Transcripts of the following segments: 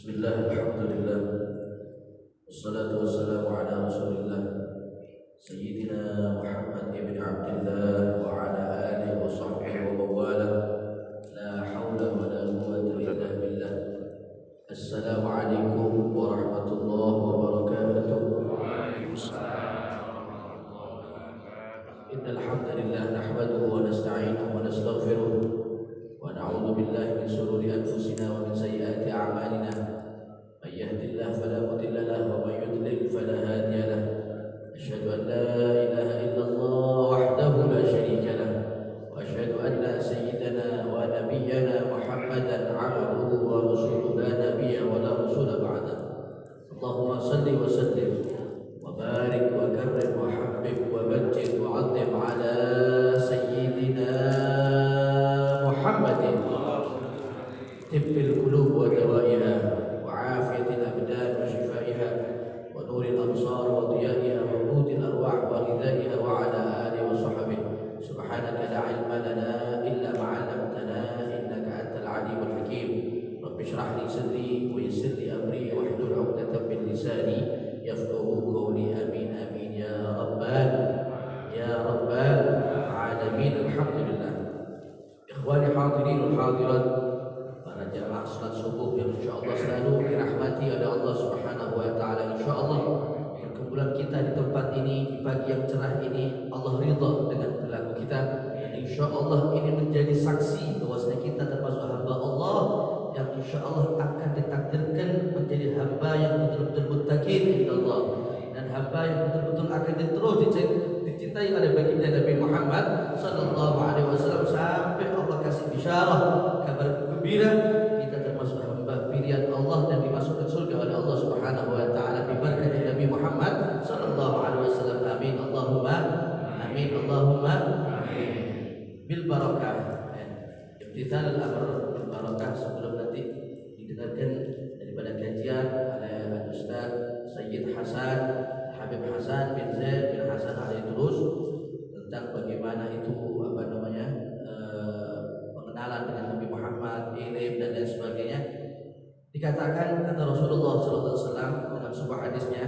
Bismillah, alhamdulillah, wassalatu wassalamu ala rasulillah Sayyidina Muhammad ibn Abdullah wa ala alihi wa sahbihi wa mawala. La hawla wa la quwwata illa billah. Assalamu alaikum warahmatullahi wabarakatuh. Innal hamdalillah nahmaduhu wa nasta'inuhu wa nastaghfiruh wa na'udzu billahi min shururi anfusina wa min sayyiati a'malina. May yahdihillahu fala mudilla lahu wa may yudlil fala hadiya lahu. Asyhadu an la ilaha illallah wahdahu la syarika lahu wa asyhadu anna sayyidana wa nabiyyana Muhammadan 'abduhu wa rasuluhu la nabiyya wa la rasula ba'da. Allahumma shalli wa sallim wa barik wa karrim wa habbib wa majjid wa 'azzim 'ala sayyidina Muhammadin tibbil qulub wa dawaiha wa 'afiyatil abdan wa shifaiha wa nuril absar wa diyaiha wa qutil arwah wa ghidaiha wa 'ala alihi wa sahbihi. Subhanaka la ilma lana illa ma 'allamtana innaka antal alimul hakim. اشرح لي صدري ويسر لي أمري واحلل عقدة من لساني يفقهوا قولي آمين آمين يا رب العالمين. Alhamdulillah. Ikhwani hadirin wal hadirat, para jamaah salat subuh yang insyaallah selalu dirahmati oleh Allah Subhanahu wa taala. Insyaallah perkumpulan kita di tempat ini di pagi yang cerah ini Allah ridha dengan perilaku kita, dan insyaallah ini menjadi saksi bahwasanya kita termasuk hamba Allah yang insyaallah akan ditakdirkan menjadi hamba yang betul-betul muttaqin indallah, dan hamba yang betul-betul akan terus dicintai oleh baginda Nabi Muhammad sallallahu alaihi wasallam sampai Allah kasih bisyarah kabar gembira kita termasuk hamba pilihan Allah dan dimasukkan surga oleh Allah Subhanahu wa taala berkat Nabi Muhammad sallallahu alaihi wasallam. Amin Allahumma amin Allahumma amin. Bil barakah ibtithal al-amr bil barakah. Sebelum nanti didengarkan daripada kajian oleh Ustaz Sayyid Hasan Habib Hasan bin Zaid bin Hasan Ali Terus tentang bagaimana itu pengenalan dengan Nabi Muhammad, ilmu dan lain sebagainya. Dikatakan kata Rasulullah SAW dalam sebuah hadisnya,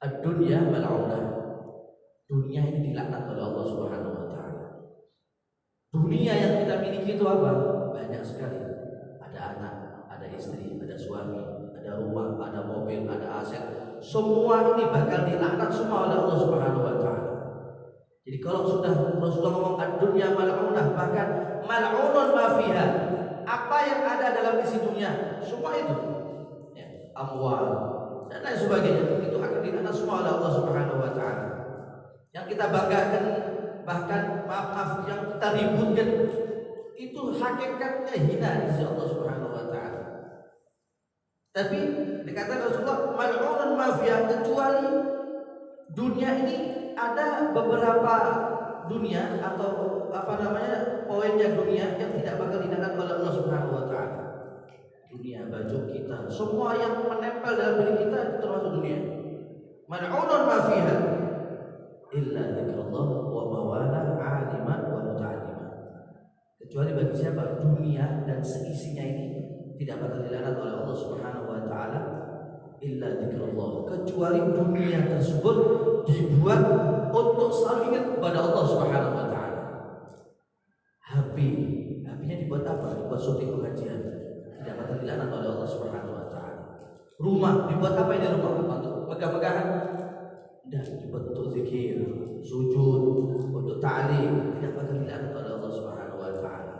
ad-dunya mal'unah. Dunia ini dilaknat oleh Allah Subhanahu wa taala. Dunia yang kita miliki itu apa? Banyak sekali. Ada anak, ada istri, ada suami, ada rumah, ada mobil, ada aset. Semua ini bakal dilaknat semua oleh Allah Subhanahu wa taala. Jadi kalau sudah Rasulullah ngomong ad-dunya mal'unah, bahkan mal'unun ma fiha, apa yang ada dalam isi dunia, semua itu ya, amwal dan lain sebagainya, itu akan dilaknat semua oleh Allah Subhanahu wa taala. Yang kita banggakan, bahkan maaf yang kita ributkan, itu hakikatnya hina di sisi Allah Subhanahu wa taala. Tapi dikatakan Rasulullah mal'unun ma fiha, kecuali dunia ini ada beberapa dunia atau poinnya dunia yang tidak bakal dilaknat oleh Allah Subhanahu wa taala. Dunia, baju kita, semua yang menempel dalam diri kita itu termasuk dunia. Mal'unun ma fiha illa dzikrullah wa mawala 'aliman wa muta'alliman. Kecuali bagi siapa dunia dan seisinya ini tidak bakal dilaknat oleh Allah Subhanahu wa taala illa dzikrullah, kecuali dunia tersebut dibuat untuk selalu ingat kepada Allah Subhanahu wa taala. HP-nya dibuat apa? Dibuat syuting pengajian, tidak bakal dilaknat oleh Allah Subhanahu wa taala. Rumah dibuat apa ini? Rumah untuk megah-megahan? Tidak, dibuat untuk zikir, sujud, untuk ta'lim, tidak bakal dilaknat oleh Allah Subhanahu wa taala.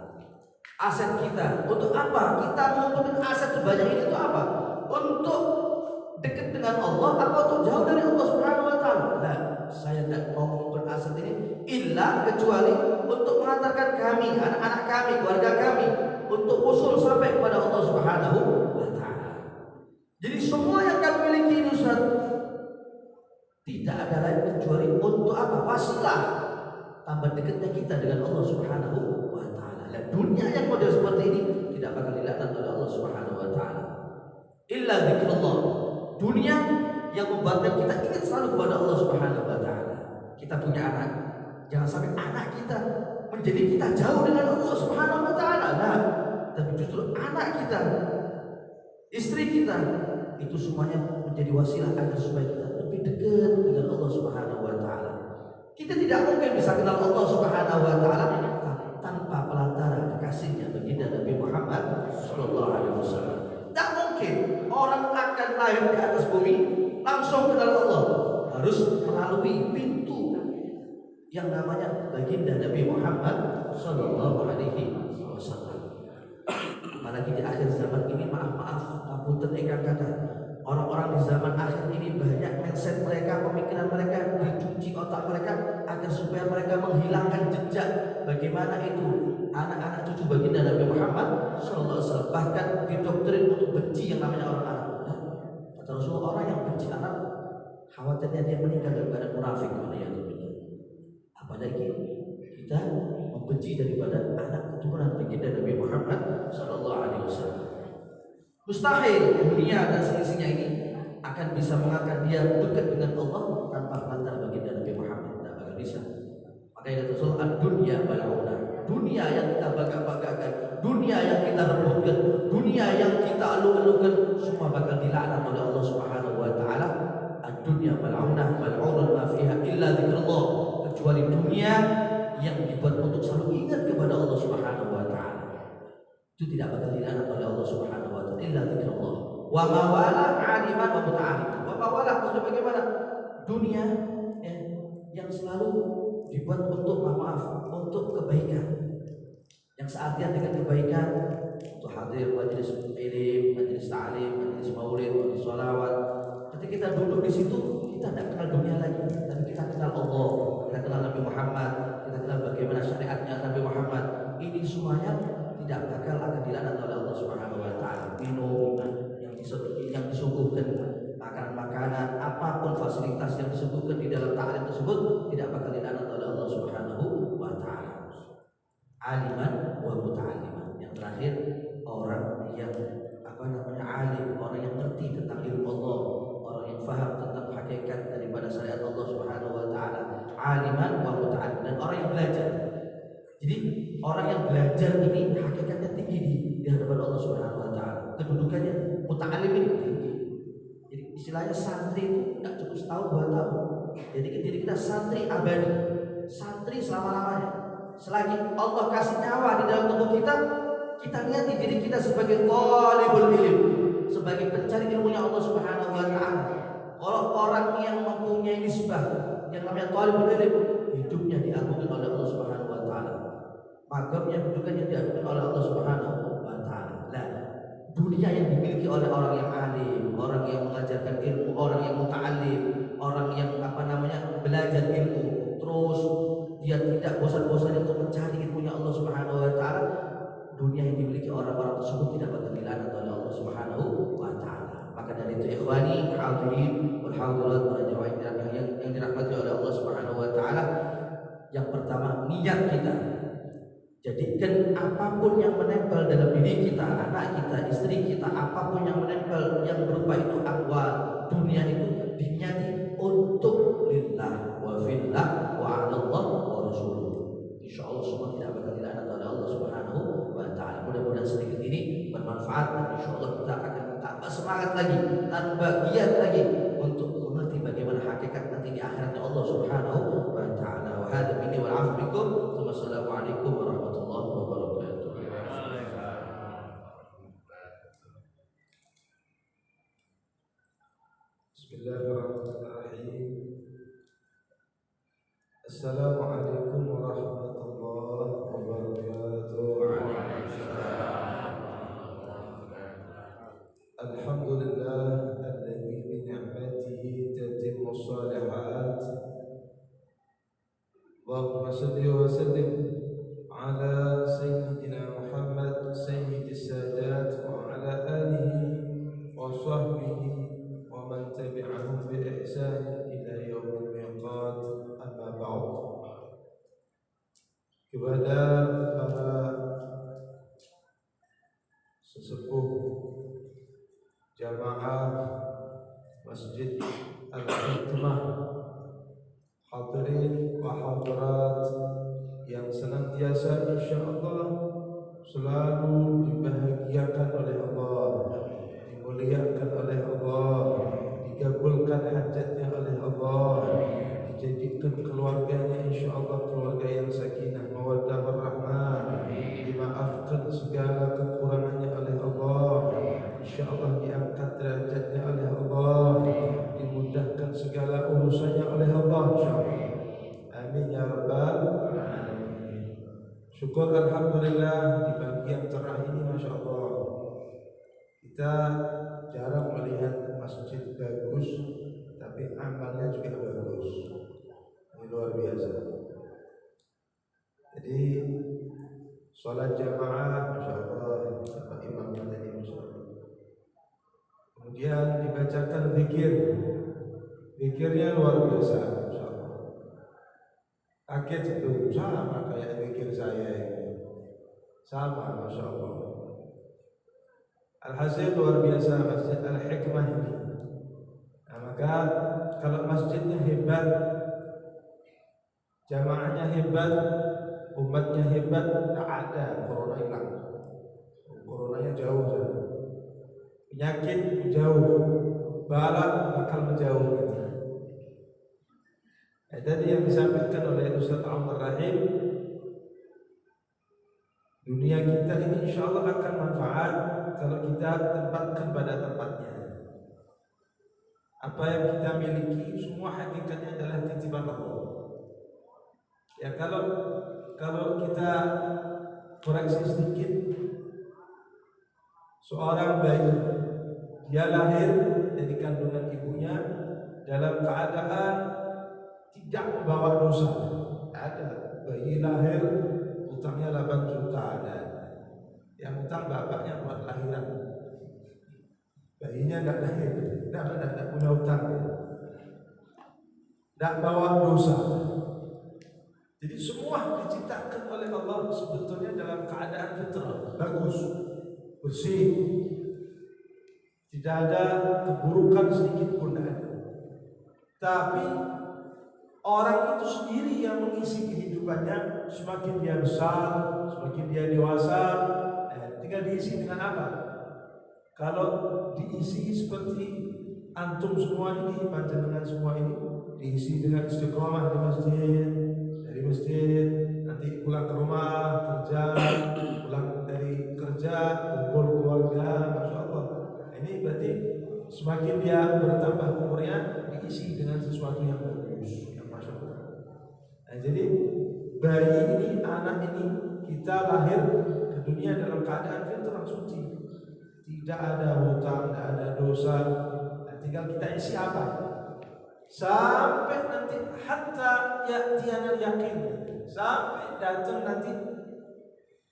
Aset kita untuk apa? Kita mengumpulkan aset sebanyak ini untuk apa? Untuk dekat dengan Allah atau untuk jauh dari Allah Subhanahu wa taala? Nah, saya tidak mau mengumpulkan aset ini illa kecuali untuk mengantarkan kami, anak-anak kami, keluarga kami untuk usul sampai kepada Allah Subhanahu wa taala. Jadi semua yang kami miliki ini Ustaz, tidak ada lain kecuali untuk apa? Wasilah tambah dekatnya kita dengan Allah Subhanahu wa taala. Dan dunia yang model seperti ini tidak bakal dilaknat oleh Allah Subhanahu wa taala. Illa dzikrullah. Dunia yang membuatkan kita ingat selalu kepada Allah Subhanahu wa taala. Kita punya anak, jangan sampai anak kita menjadi kita jauh dengan Allah Subhanahu wa taala. Nah, tapi justru anak kita, istri kita, itu semuanya menjadi wasilah agar supaya kita lebih dekat dengan Allah Subhanahu wa taala. Kita tidak mungkin bisa kenal Allah Subhanahu wa taala tanpa pelantara kekasihnya baginda Nabi Muhammad sallallahu alaihi wasallam. Tidak mungkin orang akan lahir di atas bumi langsung kenal Allah, harus melalui pintu yang namanya baginda Nabi Muhammad sallallahu alaihi wasallam. Apalagi di akhir zaman ini, maaf ngapunten ingkang kathah, orang-orang di zaman akhir ini banyak mindset mereka, pemikiran mereka dicuci otak mereka agar supaya mereka menghilangkan jejak bagaimana itu anak-anak cucu baginda Nabi Muhammad sallallahu alaihi wasallam. Bahkan didoktrin untuk benci yang namanya orang Arab. Kata Rasulullah, orang yang benci Arab khawatirnya dia meninggal dalam keadaan munafik. Apalagi kita membenci daripada anak keturunan baginda Nabi Muhammad sallallahu alaihi wasallam. Mustahil dunia dan seisinya ini akan bisa mengangkat dia dekat dengan Allah tanpa perantara baginda Nabi Muhammad. Tidak akan bisa. Makanya Rasul ad-dunya mal'unah. Dunia yang kita bangga-banggakan, dunia yang kita rebutkan, dunia yang semua bakal dilaknat oleh Allah Subhanahu wa taala. Ad-dunya mal'unah mal'unun ma fiha illa dzikrullah, kecuali dunia yang dibuat untuk selalu ingat kepada Allah Subhanahu wa taala. Itu tidak bakal dilaknat oleh Allah Subhanahu wa taala illa dzikrullah. Wa mawala 'aliman wa muta'alliman. Wa mawala maksudnya bagaimana? Dunia yang selalu dibuat untuk untuk kebaikan, yang seartian dengan kebaikan, untuk hadir majelis ilmu, majelis ta'lim, majelis maulid, majelis sholawat. Ketika kita duduk di situ, kita tidak kenal dunia lagi, tapi kita kenal Allah, kita kenal Nabi Muhammad, kita kenal bagaimana syariatnya Nabi Muhammad. Ini semuanya tidak bakal akan dilaknat oleh Allah Subhanahu wa taala. Minum yang disuguhkan, makanan-makanan, apapun fasilitas yang disebutkan di dalam ta'lim tersebut tidak bakal dilaknat oleh Allah Subhanahu wa taala. Aliman wa muta'alliman. Yang terakhir, orang yang alim, orang yang ngerti tentang ilmu Allah, orang yang faham tentang hakikat daripada syariat Allah Subhanahu wa taala. Aliman wa muta'alliman, dan orang yang belajar. Jadi orang yang belajar ini hakikatnya tinggi di hadapan Allah Subhanahu wa taala. Kedudukannya muta'allim ini tinggi. Jadi istilahnya santri itu tidak cukup setahun 2 tahun. Jadi diri kita santri abadi, santri selama-lamanya. Selagi Allah kasih nyawa di dalam tubuh kita, kita lihat diri kita sebagai talibul ilm, sebagai pencari ilmunya Allah Subhanahu wa taala. Kalau orang yang mempunyai nisbah yang namanya talibul ilm, hidupnya diagungkan oleh Allah Subhanahu wa taala. Makamnya kedudukannya diagungkan oleh Allah Subhanahu wa taala. Nah, dunia yang dimiliki oleh orang yang alim, orang yang mengajarkan ilmu, orang yang muta'allim, orang yang belajar ilmu, terus dia tidak bosan-bosan untuk mencari ilmunya Allah Subhanahu wa taala. Dunia yang dimiliki orang-orang tersebut tidak bakal dilaknat oleh Allah Subhanahu wa taala. Maka dari itu ikhwani hadirin wal hadirat para jamaah yang dirahmati oleh Allah Subhanahu wa taala, yang pertama niat kita. Jadikan apapun yang menempel dalam diri kita, anak kita, istri kita, apapun yang menempel yang berupa itu akwal dunia itu diniati untuk lillah wa fillah wa 'ala Allah wa rasuluh. Insyaallah semua tidak bakal dilaknat oleh Allah Subhanahu wa taala. Mudah-mudahan sedikit ini bermanfaat, dan insyaallah kita akan tambah semangat lagi, tambah giat lagi untuk mengerti bagaimana hakikat nanti di akhiratnya Allah Subhanahu wa taala. Wa hadza minni wal 'afwu bikum. Wassalamualaikum warahmatullahi wabarakatuh. Bismillahirrahmanirrahim. Assalamualaikum warahmatullahi wabarakatuh. Alhamdulillah alladzi bi ni'matihi tatimmu shalihat. Allahumma salli wa sallim ala sayyidina Muhammad sayyidi sadat wa ala alihi wa sahbihi wa man tabi'ahum bi ihsan ila yaumil miqat. Amma ba'd. Kepada para sesepuh jamaah Masjid Al-Hikmah, hadirin wa hadirat yang senantiasa insyaallah selalu dibahagiakan oleh Allah, dimuliakan oleh Allah, digabulkan hajatnya oleh Allah, dijadikan keluarganya insyaallah keluarga yang sakinah mawaddah warahmah, dimaafkan segala kekurangannya oleh Allah, insyaallah diangkat derajatnya oleh Allah, dimudahkan segala urusannya oleh Allah insyaallah. Amin ya rabbal alamin. Syukur alhamdulillah di pagi yang cerah ini Masya Allah. Kita jarang melihat masjid bagus, tapi amalnya juga bagus. Ini luar biasa. Jadi sholat jamaah Masya Allah, sama imamnya tadi Masya Allah. Kemudian dibacakan zikir, zikirnya luar biasa Masya Allah. Kaget itu sama kayak zikir saya ini, sama Masya Allah. Alhasil luar biasa Masjid Al-Hikmah ini. Nah, maka kalau masjidnya hebat, jamaahnya hebat, umatnya hebat, tak ada corona hilang. Coronanya jauh saja. penyakit menjauh, bala bakal menjauh. Tadi yang disampaikan oleh Ustaz Amr Rahim, dunia kita ini insya Allah akan manfaat kalau kita tempatkan pada tempatnya. Apa yang kita miliki semua hakikatnya adalah titipan Allah. Ya kalau kita koreksi sedikit, seorang bayi dia lahir dari kandungan ibunya dalam keadaan tidak membawa dosa. Ada bayi lahir utangnya 8 juta ada. Yang utang bapaknya buat lahiran. Bayinya enggak lahir, enggak punya utang. Enggak bawa dosa. Jadi semua diciptakan oleh Allah sebetulnya dalam keadaan fitrah, bagus, bersih. Tidak ada keburukan sedikit pun ada. Tapi orang itu sendiri yang mengisi kehidupannya. Semakin dia besar, semakin dia dewasa, tinggal diisi dengan apa? Kalau diisi seperti antum semua ini, panjenengan semua ini, diisi dengan istiqomah di masjid, dari masjid nanti pulang ke rumah kerja, pulang dari kerja kumpul keluarga, masya Allah. Ini berarti semakin dia bertambah umurnya, diisi dengan sesuatu yang bagus, yang masya Allah. Jadi bayi ini, anak ini, kita lahir ke dunia dalam keadaan fitrah suci, tidak ada hutang, tidak ada dosa. Tinggal kita isi apa? Sampai nanti hatta ya'tiyana yakin, sampai datang nanti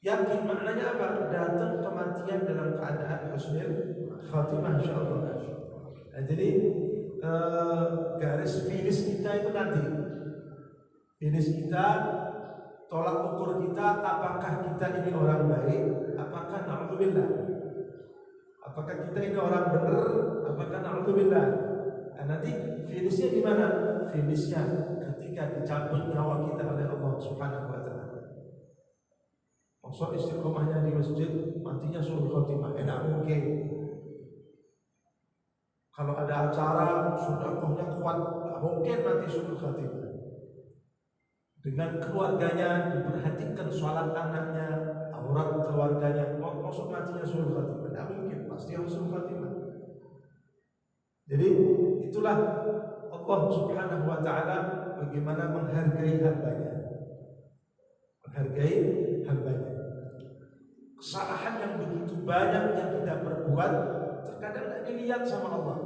yakin. Maknanya apa? Datang kematian dalam keadaan husnul khatimah insyaallah. Jadi garis finish kita itu nanti, finish kita, tolak ukur kita, apakah kita ini orang baik, apakah na'udzubillah, apakah kita ini orang benar, apakah na'udzubillah. Nanti finishnya di mana? Finishnya ketika dicabut nyawa kita oleh Allah Subhanahu wa taala. Maksud istiqomahnya di masjid, matinya suul khotimah, enak mungkin. Kalau ada acara sedekahnya kuat, enggak mungkin mati suul khotimah. Dengan keluarganya diperhatikan, sholat anaknya, aurat keluarganya, maksud matinya suul khotimah, enggak mungkin, pasti harus suul khotimah. Jadi itulah Allah Subhanahu wa taala bagaimana menghargai hambanya. Menghargai hambanya. Kesalahan yang begitu banyak yang kita perbuat terkadang tidak dilihat sama Allah.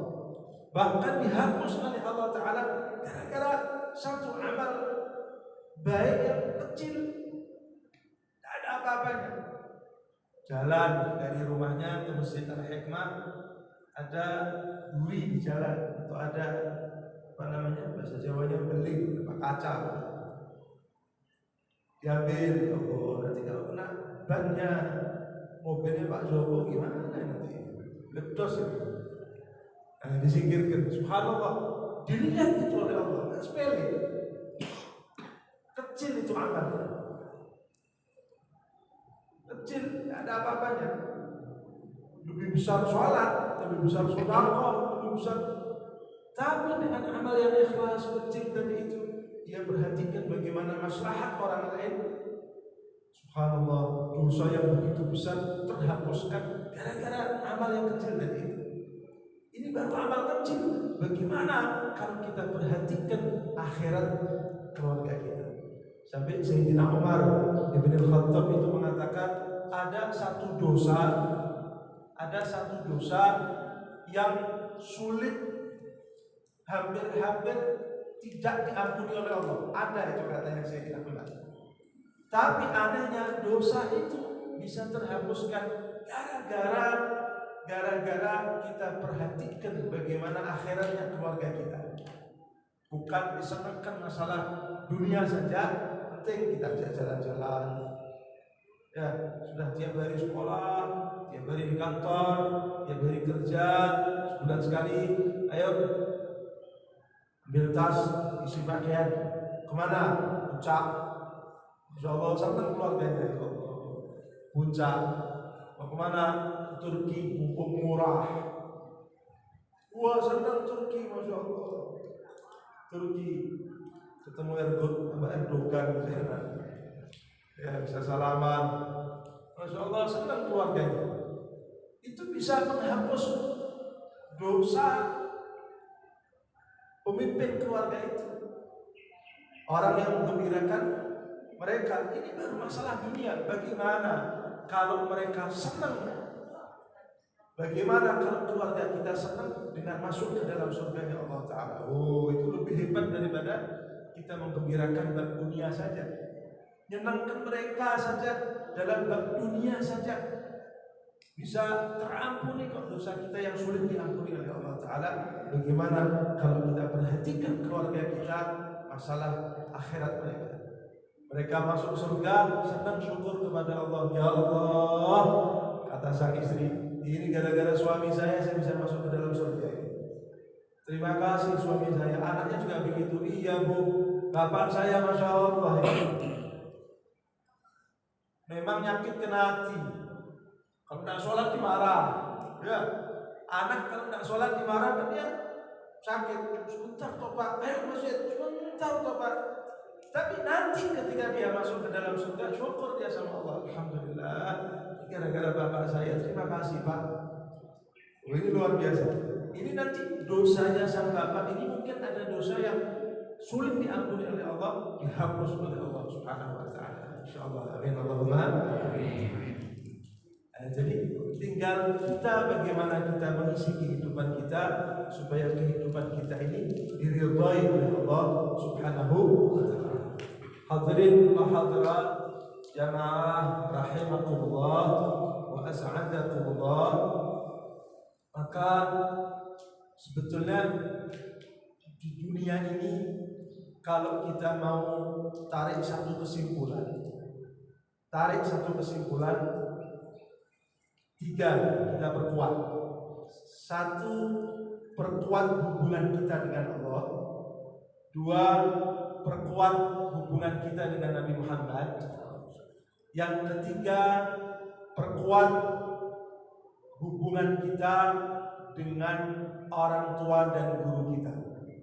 Bahkan dihapus oleh Allah taala gara-gara satu amal baik yang kecil, tidak ada apa-apanya. Jalan dari rumahnya ke Masjid Al-Hikmah, ada duri di jalan, atau ada apa namanya bahasa Jawanya beling, apa kaca, diambil. Oh, nanti kalau kena bannya mobilnya Pak Joko gimana nanti? Ledos itu. Nah, disingkirkan. Subhanallah, dilihat itu oleh Allah, sepele, kecil itu amalnya, kecil, tidak ada apa-apanya. Lebih besar sholat, lebih besar sedekah, lebih besar. Tapi dengan amal yang ikhlas kecil tadi itu, dia perhatikan bagaimana maslahat orang lain. Subhanallah, dosa yang begitu besar terhapuskan gara-gara amal yang kecil tadi itu. Ini baru amal kecil. Bagaimana kalau kita perhatikan akhirat keluarga kita? Sampai Sayyidina Umar Ibn Khattab itu mengatakan ada satu dosa yang sulit, hampir-hampir tidak diampuni oleh Allah. Ada itu katanya Sayyidina Umar. Tapi anehnya dosa itu bisa terhapuskan gara-gara kita perhatikan bagaimana akhiratnya keluarga kita. Bukan disenangkan masalah dunia saja, penting kita bisa jalan-jalan. Ya, sudah tiap hari sekolah, tiap hari di kantor, tiap hari kerja, sebulan sekali, ayo ambil tas, isi pakaian, kemana? Puncak, insyaallah sampai keluarganya itu. Puncak, mau kemana? Turki, mumpung murah. Wah, senang Turki, Masya Allah. Turki ketemu Erdogan di sana. Ya, bisa salaman. Masya Allah, senang keluarganya. Itu bisa menghapus dosa pemimpin keluarga itu. Orang yang menggembirakan mereka. Ini baru masalah dunia. Bagaimana kalau mereka senang? Bagaimana kalau keluarga kita senang dengan masuk ke dalam surganya Allah Ta'ala? Oh, itu lebih hebat daripada kita menggembirakan bab dunia saja. Menyenangkan mereka saja dalam bab dunia saja bisa terampuni kok dosa kita yang sulit diampuni oleh Allah Ta'ala. Bagaimana kalau kita perhatikan keluarga kita, masalah akhirat mereka. Mereka masuk surga, senang syukur kepada Allah. Ya Allah, kata sang istri, ini gara-gara suami saya bisa masuk ke dalam surga ini. Terima kasih suami saya. Anaknya juga begitu. Iya bu, bapak saya Masya Allah memang nyakitkan hati. Kalau tidak sholat dimarah. Ya, anak kalau tidak sholat dimarah kan dia sakit. Sebentar toh pak, ayo masjid. Sebentar toh pak. Tapi nanti ketika dia masuk ke dalam surga, syukur dia sama Allah. Alhamdulillah, gara-gara bapak saya. Terima kasih pak. Oh, ini luar biasa. Ini nanti dosanya sang bapak ini mungkin ada dosa yang sulit diampuni oleh Allah, dihapus oleh Allah Subhanahu wa Ta'ala. Insyaallah. Amin Allahumma amin. Jadi tinggal kita bagaimana kita mengisi kehidupan kita supaya kehidupan kita ini diridhai oleh Allah Subhanahu wa Ta'ala. Hadirin wa hadirat jamaah rahimakumullah wa as'adakumullah. Maka sebetulnya di dunia ini kalau kita mau tarik satu kesimpulan, tiga kita perkuat. Satu, perkuat hubungan kita dengan Allah. Dua, perkuat hubungan kita dengan Nabi Muhammad. Yang ketiga, perkuat hubungan kita dengan orang tua dan guru kita.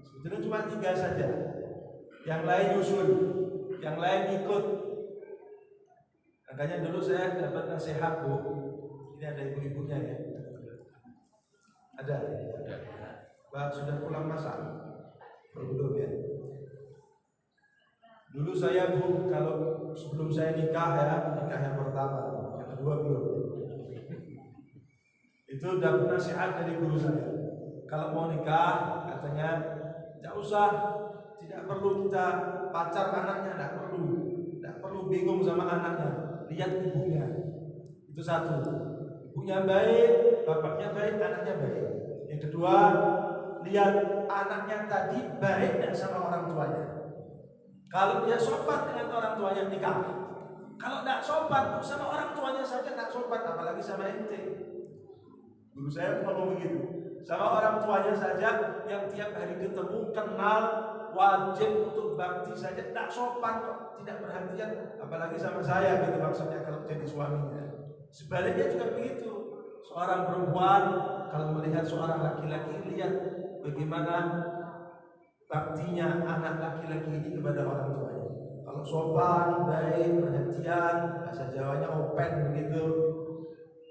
Sebetulnya cuma tiga saja. Yang lain nyusul, yang lain ikut. Makanya dulu saya dapat nasihat bu. Ini ada ibu-ibunya ya. Ada. Pak sudah pulang masak? Belum ya. Dulu saya bu, kalau sebelum saya nikah yang pertama, yang kedua belum. Itu dapat nasihat dari guru saya. Kalau mau nikah, katanya tidak usah, tidak perlu kita pacar anaknya, tidak perlu bingung sama anaknya. Lihat ibunya. Itu satu. Ibunya baik, bapaknya baik, anaknya baik. Yang kedua, lihat anaknya tadi baik dan sama orang tuanya. Kalau dia sopan dengan orang tuanya nikah. Kalau tidak sopan sama orang tuanya saja tidak sopan, apalagi sama ente. Guru saya ngomong begitu. Sama orang tuanya saja yang tiap hari ketemu, kenal, wajib untuk bakti saja tidak sopan kok, tidak perhatian, apalagi sama saya gitu maksudnya kalau jadi suaminya. Sebaliknya juga begitu. Seorang perempuan kalau melihat seorang laki-laki, lihat bagaimana baktinya anak laki-laki ini kepada orang tuanya. Kalau sopan, baik, perhatian, bahasa Jawanya open begitu.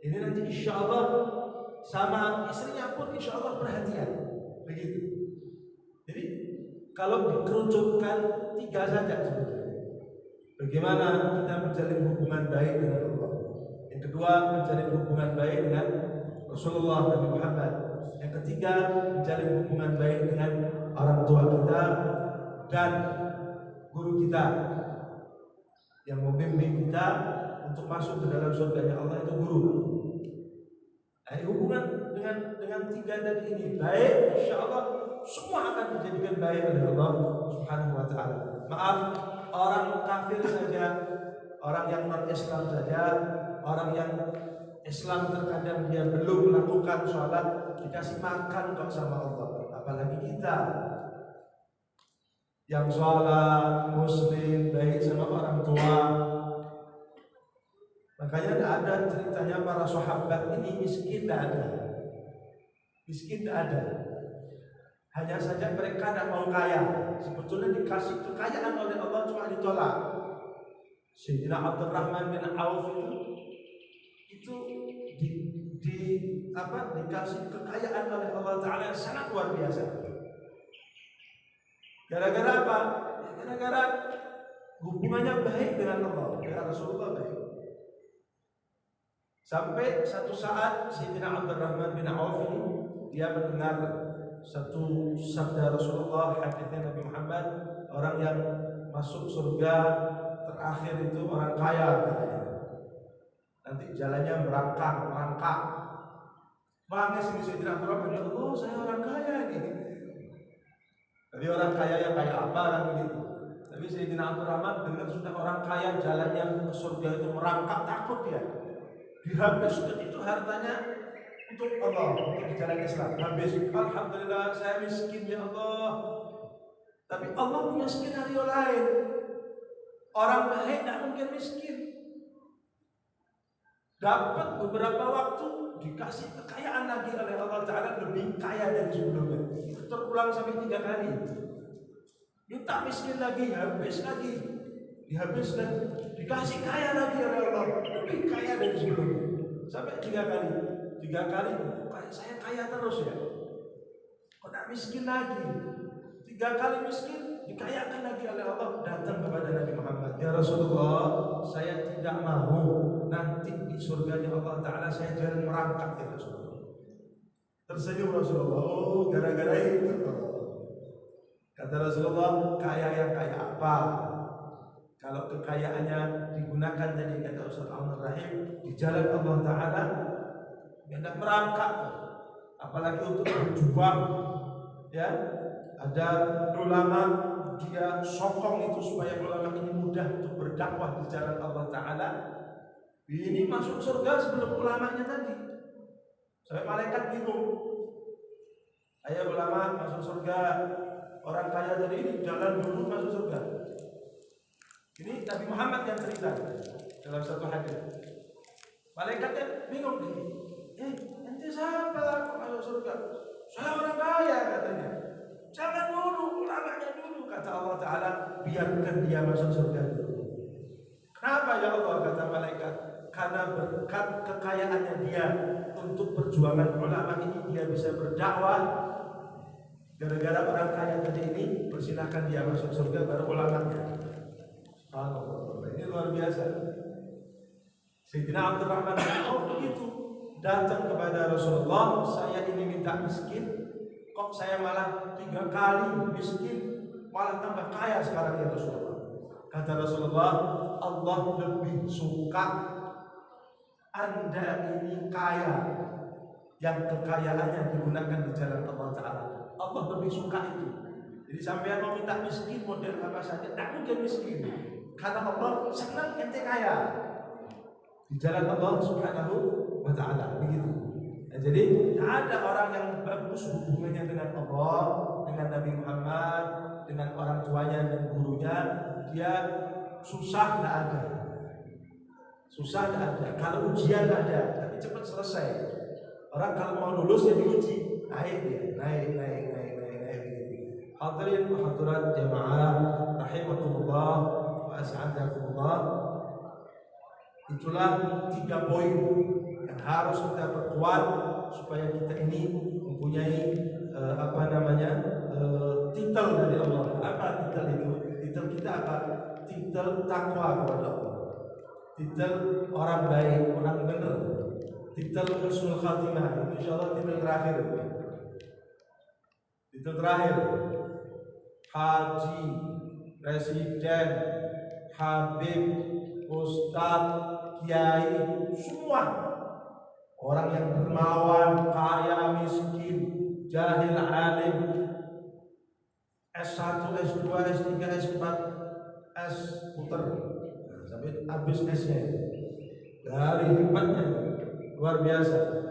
Ini nanti insya Allah sama istrinya pun insya Allah perhatian begitu. Jadi kalau dikerucutkan tiga saja sebetulnya. Bagaimana kita menjalin hubungan baik dengan Allah. Yang kedua, menjalin hubungan baik dengan Rasulullah Nabi Muhammad. Yang ketiga, menjalin hubungan baik dengan orang tua kita dan guru kita. Yang membimbing kita untuk masuk ke dalam surganya Allah itu guru. Nah, hubungan dengan tiga tadi ini baik, insya Allah semua akan dijadikan baik oleh Allah Subhanahu wa Ta'ala. Maaf, orang kafir saja, orang yang non-Islam saja, orang yang Islam terkadang dia belum melakukan sholat dikasih makan kok sama Allah, apalagi kita yang sholat, muslim, baik sama orang tua. Makanya ada ceritanya para sahabat ini miskin tidak ada. Miskin tidak ada. Hanya saja mereka tidak mau kaya. Sebetulnya dikasih kekayaan oleh Allah cuma ditolak. Sayyidina Abdurrahman bin Auf itu dikasih kekayaan oleh Allah Ta'ala yang sangat luar biasa. Gara-gara apa? Ya, gara-gara hubungannya baik dengan Allah, dengan Rasulullah baik. Sampai satu saat Sayyidina Abdurrahman bin Auf ini dia mendengar satu sabda Rasulullah, hadisnya Nabi Muhammad, orang yang masuk surga terakhir itu orang kaya katanya. Nanti jalannya merangkak. Bangga sini Sayyidina Abdurrahman, ya Allah saya orang kaya ini. Tapi orang kaya yang kayak apa kan begitu. Tapi Sayyidina Abdurrahman dengar sudah orang kaya jalannya ke surga itu merangkak, takut dia. Dihabiskan itu hartanya untuk Allah, untuk di jalan Islam. Habis, alhamdulillah saya miskin ya Allah. Tapi Allah punya skenario lain. Orang baik tidak mungkin miskin. Dapat beberapa waktu dikasih kekayaan lagi oleh Allah Ta'ala, lebih kaya dari sebelumnya. Terulang sampai 3 kali. Minta miskin lagi, habis lagi, dihabiskan, dikasih kaya lagi oleh Allah, lebih kaya dari sebelumnya. Sampai 3 kali. 3 kali, saya kaya terus ya. Kok tak miskin lagi? 3 kali miskin, dikayakan lagi oleh Allah. Datang kepada Nabi Muhammad, ya Rasulullah, saya tidak mau nanti di surganya Allah Ta'ala saya jalan merangkak ya Rasulullah. Tersenyum Rasulullah, oh gara-gara itu. Kata Rasulullah, kaya yang kaya apa? Kalau kekayaannya digunakan tadi kata Ustaz Al-Rahim di jalan Allah Ta'ala, ya tidak merangkak. Apalagi untuk berjuang, ya. Ada ulama dia sokong itu supaya ulama ini mudah untuk berdakwah di jalan Allah Ta'ala. Ini masuk surga sebelum ulamanya tadi. Sampai malaikat bingung. Ayo ulama masuk surga, orang kaya tadi ini jalan dulu masuk surga. Ini Nabi Muhammad yang cerita dalam satu hadis. Malaikatnya bingung nih. Nanti siapa kok masuk surga? Saya orang kaya katanya. Jangan dulu, ulamanya dulu. Kata Allah Ta'ala, biarkan dia masuk surga dulu. Kenapa ya Allah? Kata malaikat, karena berkat kekayaannya dia untuk perjuangan ulama ini dia bisa berdakwah. Gara-gara orang kaya tadi ini, persilahkan dia masuk surga baru ulamanya. Subhanallah, ini luar biasa. Sayyidina Abdurrahman bin Auf begitu datang kepada Rasulullah, saya ini minta miskin, kok saya malah 3 kali miskin, malah tambah kaya sekarang ya Rasulullah. Kata Rasulullah, Allah lebih suka Anda ini kaya yang kekayaannya digunakan di jalan Allah Ta'ala. Allah lebih suka itu. Jadi sampai mau minta miskin model apa saja, tak mungkin miskin. Karena Allah senang ente kaya di jalan Allah Subhanahu wa Ta'ala. Begitu. Nah, jadi tak ada orang yang bagus hubungannya dengan Allah, dengan Nabi Muhammad, dengan orang tuanya dan gurunya, dia susah tidak ada. Susah tidak ada. Kalau ujian ada, tapi cepat selesai. Orang kalau mau lulus ya diuji, naik dia, naik. Hadirin wa hadirat jamaah rahimakumullah wa as'adakumullah. Itulah 3 poin yang harus kita perkuat supaya kita ini mempunyai titel dari Allah. Apa titel itu? Titel kita apa? Titel takwa kepada Allah. Titel orang baik, orang benar. Titel husnul khatimah. Insyaallah titel terakhir. Titel terakhir. Haji, presiden, habib, ustaz, kiai, semua orang yang dermawan, kaya, miskin, jahil, alim, S1, S2, S3, S4, S puter sampai habis S-nya. Dari hebatnya luar biasa.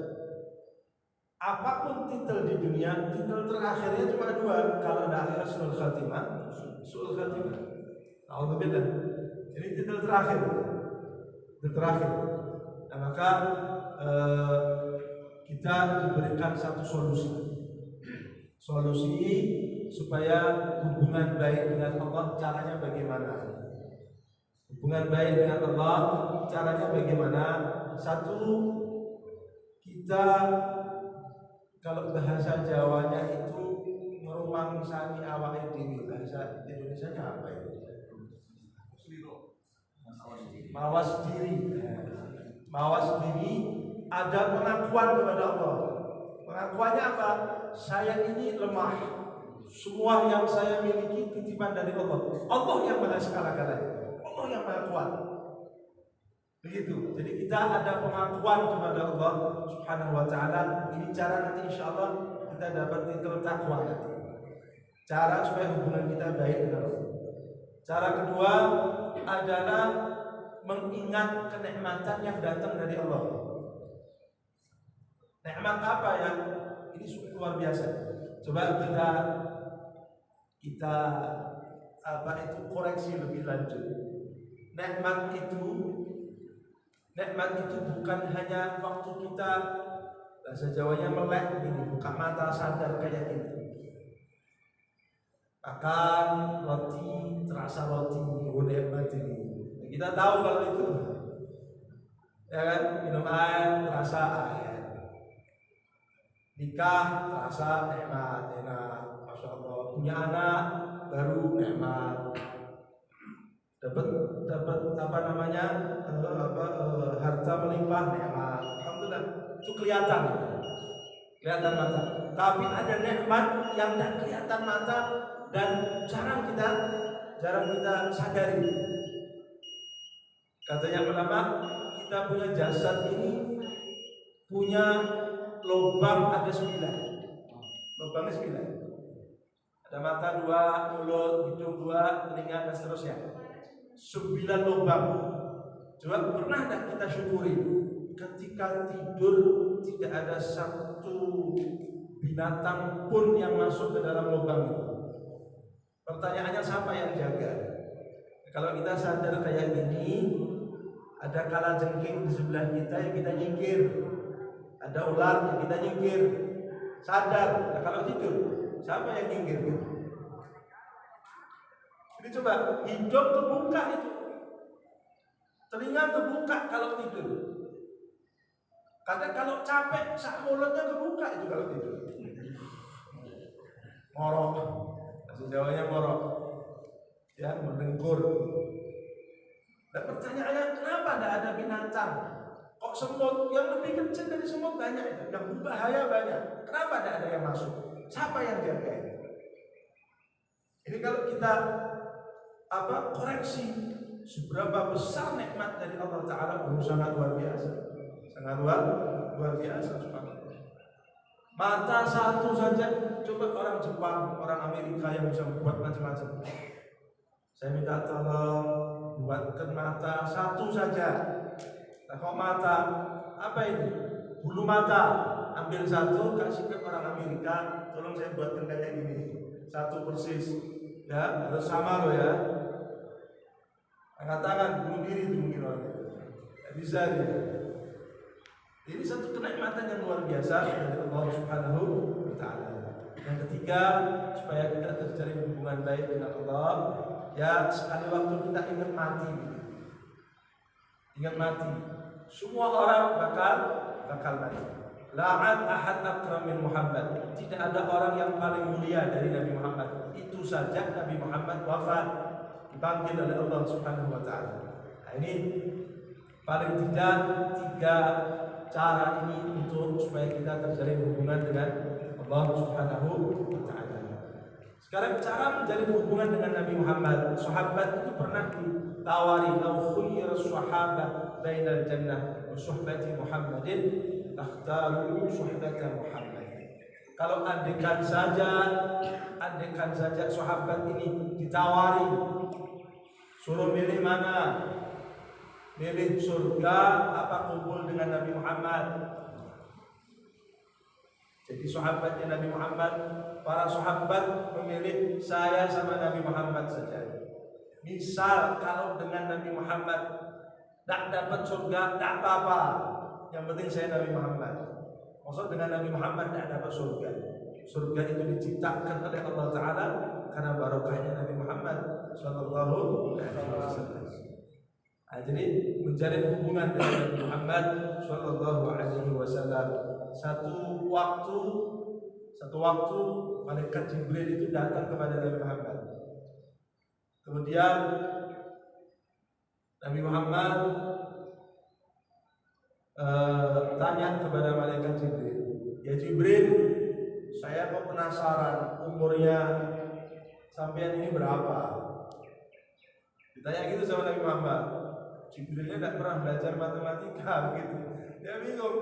Apapun titel di dunia, titel terakhirnya cuma 2. Kalau ada husnul khatimah, su'ul khatimah. Alhamdulillah. Ini titel terakhir. Titel terakhir. Nah, maka kita diberikan satu solusi. Solusi supaya hubungan baik dengan Allah caranya bagaimana? Hubungan baik dengan Allah caranya bagaimana? Satu, kita kalau bahasa Jawanya itu ngerumangsani awake dhewe. Bahasa Indonesianya apa itu? Mawas diri. Mawas diri, ada pengakuan kepada Allah. Pengakuannya apa? Saya ini lemah. Semua yang saya miliki titipan dari Allah. Allah yang maha segala-galanya. Allah yang maha kuat. Begitu. Jadi kita ada pengakuan kepada Allah Subhanahu wa taala. Ini cara nanti insyaallah kita dapat titel takwa nanti. Cara supaya hubungan kita baik dengan Allah. Cara kedua adalah mengingat kenikmatan yang datang dari Allah. Nikmat apa yang ini luar biasa. Coba kita koreksi lebih lanjut. Nikmat itu bukan hanya waktu kita bahasa Jawanya melek ini, buka mata sadar kayak gitu. Makan roti terasa roti, nikmat ini. Kita tahu kalau itu, ya kan? Minum air terasa air, nikah terasa nikmat, enak, masya Allah. Punya anak baru nikmat, dapat harta melimpah nikmat. Alhamdulillah, itu kelihatan mata. Tapi ada nikmat yang tidak kelihatan mata dan jarang kita sadari. Katanya ulama, kita punya jasad ini punya lubang ada 9. Lubangnya 9. Ada mata 2, mulut, hidung 2, telinga dan seterusnya. 9 lubang. Coba pernah tidak kita syukuri ketika tidur tidak ada satu binatang pun yang masuk ke dalam lubang itu. Pertanyaannya siapa yang jaga? Kalau kita sadar kayak gini, ada kalajengking di sebelah kita yang kita nyingkir, ada ular yang kita nyingkir. Sadar. Nah, kalau tidur, siapa yang nyingkir? Jadi coba hidung terbuka itu, telinga terbuka kalau tidur. Karena kalau capek, sak mulutnya terbuka itu kalau tidur. Morok, bahasa Jawanya morok, ya mendengkur. Dan pertanyaannya, kenapa tidak ada binatang? Kok semut yang lebih kecil dari semut banyak itu, yang berbahaya banyak. Kenapa tidak ada yang masuk? Siapa yang jaga? Ini kalau kita koreksi seberapa besar nikmat dari Allah Taala, sangat luar biasa, sangat luar biasa. Mata satu saja, coba orang Jepang, orang Amerika yang bisa membuat macam-macam. Saya minta tolong buatkan mata satu saja. Nah, kok mata apa ini? Bulu mata, ambil satu kasih ke orang Amerika, tolong saya buatkan kayak gini, satu persis, ya harus sama loh ya. Angkat tangan, bunuh diri itu mungkin orang. Tidak bisa dia. Ini satu kenikmatan yang luar biasa dari Allah Subhanahu wa taala. Yang ketiga, supaya kita terjalin hubungan baik dengan Allah, ya sekali waktu kita ingat mati. Ingat mati. Semua orang bakal mati. La'an ahad akram min Muhammad. Tidak ada orang yang paling mulia dari Nabi Muhammad. Itu saja Nabi Muhammad wafat, dipanggil oleh Allah Subhanahu wa taala. Nah, ini paling tidak 3 cara ini untuk supaya kita terjalin hubungan dengan Allah Subhanahu wa taala. Sekarang cara menjalin hubungan dengan Nabi Muhammad. Sahabat itu pernah ditawari, "Lau khuyyira as-sahabah bainal jannah wa suhbati Muhammadin, takhtaru suhbata Muhammad." Kalau andaikan saja sahabat ini ditawari, suruh milih mana? Milih surga apa kumpul dengan Nabi Muhammad? Jadi sahabatnya Nabi Muhammad, para sahabat memilih saya sama Nabi Muhammad saja. Misal kalau dengan Nabi Muhammad tidak dapat surga, tidak apa-apa. Yang penting saya Nabi Muhammad. Maksud dengan Nabi Muhammad tidak dapat surga. Surga itu diciptakan oleh Allah Ta'ala karena barokahnya Nabi Muhammad Sallallahu Alaihi Wasallam. Jadi menjalin hubungan dengan Nabi Muhammad Sallallahu Alaihi Wasallam. Satu waktu malaikat Jibril itu datang kepada Nabi Muhammad. Kemudian Nabi Muhammad tanya kepada malaikat Jibril, ya Jibril, saya kok penasaran umurnya sampean ini berapa? Ditanya gitu sama Nabi Muhammad. Jibrilnya tidak pernah belajar matematika begitu. Dia bingung,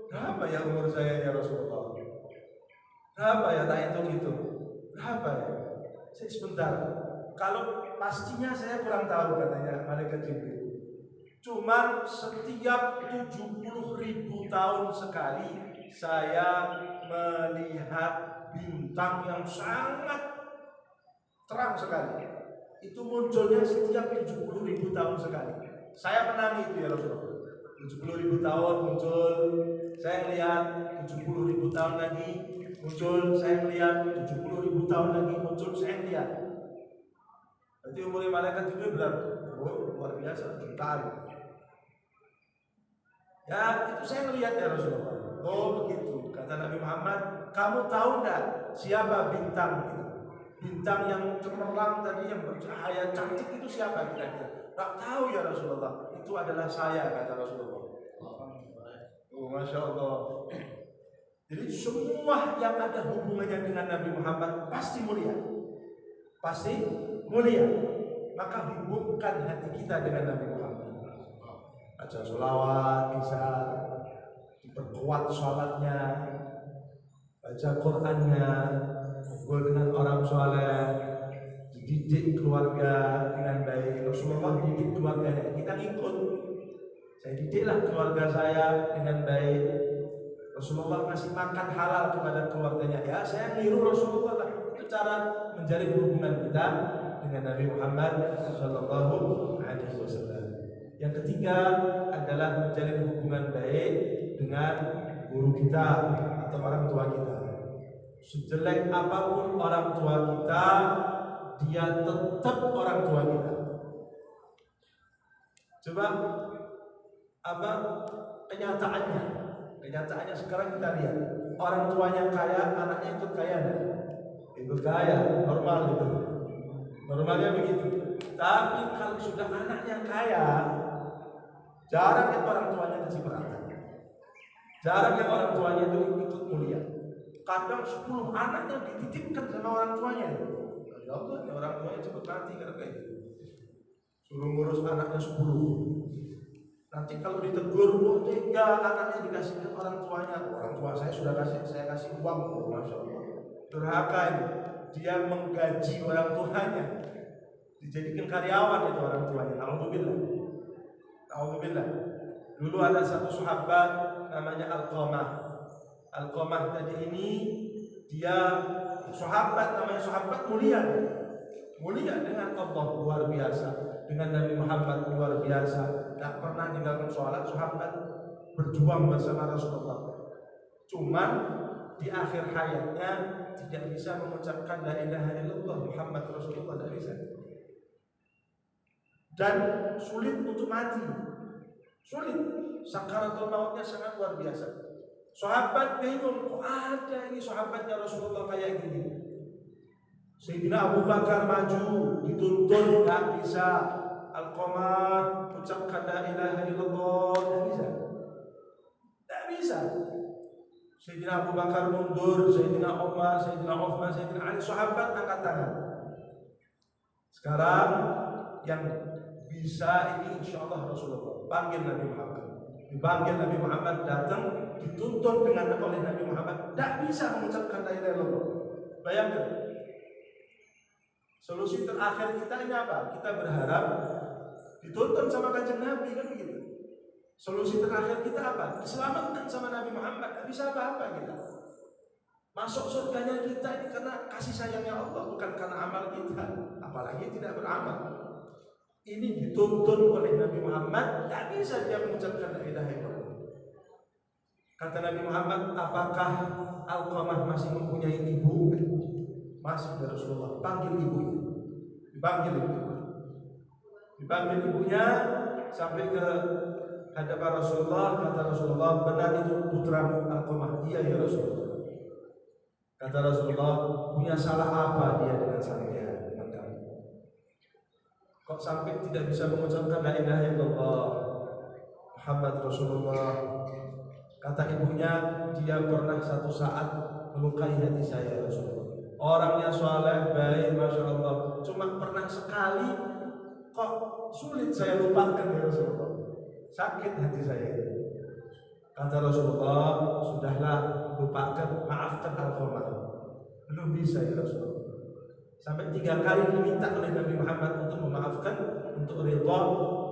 berapa ya umur saya ya Rasulullah? Berapa ya tak hitung itu? Berapa ya? Saya sebentar. Kalau pastinya saya kurang tahu katanya malaikat Jibril. Cuman setiap 70.000 tahun sekali saya melihat bintang yang sangat terang sekali. Itu munculnya setiap 70.000 tahun sekali. Saya menang itu ya Rasulullah. 70.000 tahun muncul, saya lihat 70.000 tahun lagi muncul, saya lihat 70.000 tahun lagi muncul, saya lihat. Berarti umurnya malaikat Jibril berapa? Oh, luar biasa, jutaan. Ya, itu saya melihat ya Rasulullah. Oh begitu, kata Nabi Muhammad. Kamu tahu enggak siapa bintang itu? Bintang yang cemerlang tadi, yang bercahaya cantik itu siapa kira-kira? Tak tahu ya Rasulullah. Itu adalah saya, kata Rasulullah. Oh, Masya Allah. Jadi semua yang ada hubungannya dengan Nabi Muhammad pasti mulia. Pasti mulia. Maka hubungkan hati kita dengan Nabi Muhammad. Baca sholawat bisa, diperkuat sholatnya, baca Qur'annya, ngobrol dengan orang soleh, dididik keluarga dengan baik. Rasulullah didik keluarganya, kita ikut. Saya didiklah keluarga saya dengan baik. Rasulullah ngasih makan halal kepada keluarganya. Ya, saya niru Rasulullah lah. Itu cara menjalin hubungan kita dengan Nabi Muhammad Sallallahu Alaihi Wasallam. Yang ketiga adalah menjalin hubungan baik dengan guru kita atau orang tua kita. Sejelek apapun orang tua kita, dia tetap orang tua kita. Coba apa kenyataannya? Kenyataannya sekarang kita lihat, orang tuanya kaya, anaknya ikut kaya enggak? Ikut kaya, normal itu. Normalnya begitu. Tapi kalau sudah anaknya kaya, jarang yang orang tuanya kasih perhatian. Jarang yang orang tuanya itu ikut mulia. Kadang 10 anaknya dititipkan sama orang tuanya. Ya Allah, orang tuanya cepat mati karena kayak gitu. Suruh ngurus anaknya 10. Nanti kalau ditegur, oh tega anaknya dikasih ke orang tuanya. Orang tua saya sudah saya kasih uang, oh, Masya Allah. Durhaka ini. Dia menggaji orang tuanya, dijadikan karyawan itu orang tuanya. Alhamdulillah. Alhamdulillah. Dulu ada satu sahabat namanya Alqamah. Alqamah tadi ini dia sahabat, namanya sahabat mulia. Mulia dengan Allah luar biasa, dengan Nabi Muhammad luar biasa. Tak pernah meninggalkan sholat, sahabat berjuang bersama Rasulullah. Cuman di akhir hayatnya tidak bisa mengucapkan la ilaha illallah Muhammad Rasulullah, tidak bisa. Dan sulit untuk mati. Sulit. Sakaratul mautnya sangat luar biasa. Sahabat bingung, kok ada ini sahabatnya Rasulullah kayak gini. Sayyidina Abu Bakar maju, dituntun, tidak bisa. Alqamah ucapkan la ilaha illallah, tidak bisa. Tidak bisa. Sayyidina Abu Bakar mundur, Sayyidina Umar, Sayyidina Uthman, Sayyidina Ali, sahabat angkat tangan. Sekarang yang bisa ini insyaallah Rasulullah. Panggil Nabi Muhammad. Dipanggil Nabi Muhammad, datang, dituntun dengan oleh Nabi Muhammad, tidak bisa mengucapkan la ilaha illallah. Bayangkan. Solusi terakhir kita ini apa? Kita berharap dituntun sama kanjeng Nabi, kan begitu. Solusi terakhir kita apa? Diselamatkan sama Nabi Muhammad. Tidak bisa apa-apa kita. Masuk surganya kita ini karena kasih sayangnya Allah, bukan karena amal kita. Apalagi tidak beramal. Ini dituntun oleh Nabi Muhammad. Tidak bisa dia mengucapkan la ilaha illallah. Kata Nabi Muhammad, apakah Alqamah masih mempunyai ibu? Masih ya Rasulullah. Panggil ibunya. Dipanggil ibunya sampai ke hadapan Rasulullah. Kata Rasulullah, benar itu putramu Alqamah? Iya ya Rasulullah. Kata Rasulullah, punya salah apa dia dengan saya, dengan kamu? Kok sampai tidak bisa mengucapkan la ilaha illallah Muhammad Rasulullah? Kata ibunya, dia pernah satu saat melukai hati saya Rasulullah. Orangnya soleh, baik, masya Allah. Cuma pernah sekali, kok sulit saya lupakan ya Rasulullah. Sakit hati saya. Kata Rasulullah, sudahlah, lupakan, maafkan Alqamah. Belum bisa ya Rasulullah. Sampai 3 kali diminta oleh Nabi Muhammad untuk memaafkan, untuk ridha,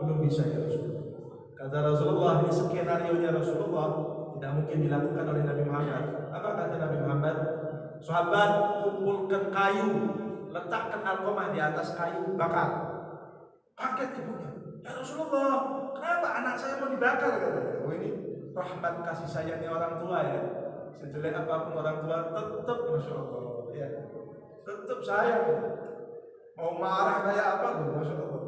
belum bisa ya Rasulullah. Kata Rasulullah, ini skenario-nya Rasulullah, tidak mungkin dilakukan oleh Nabi Muhammad. Apa kata Nabi Muhammad? Sahabat, kumpulkan kayu, letakkan Alqamah di atas kayu, bakar. Kaget ibunya, ya Rasulullah, kenapa anak saya mau dibakar? Katanya. Oh, ini rahmat kasih sayangnya orang tua ya. Sejelek apapun orang tua, tetap masya Allah ya, tetap sayang. Mau marah kayak apa tuh, masya Allah.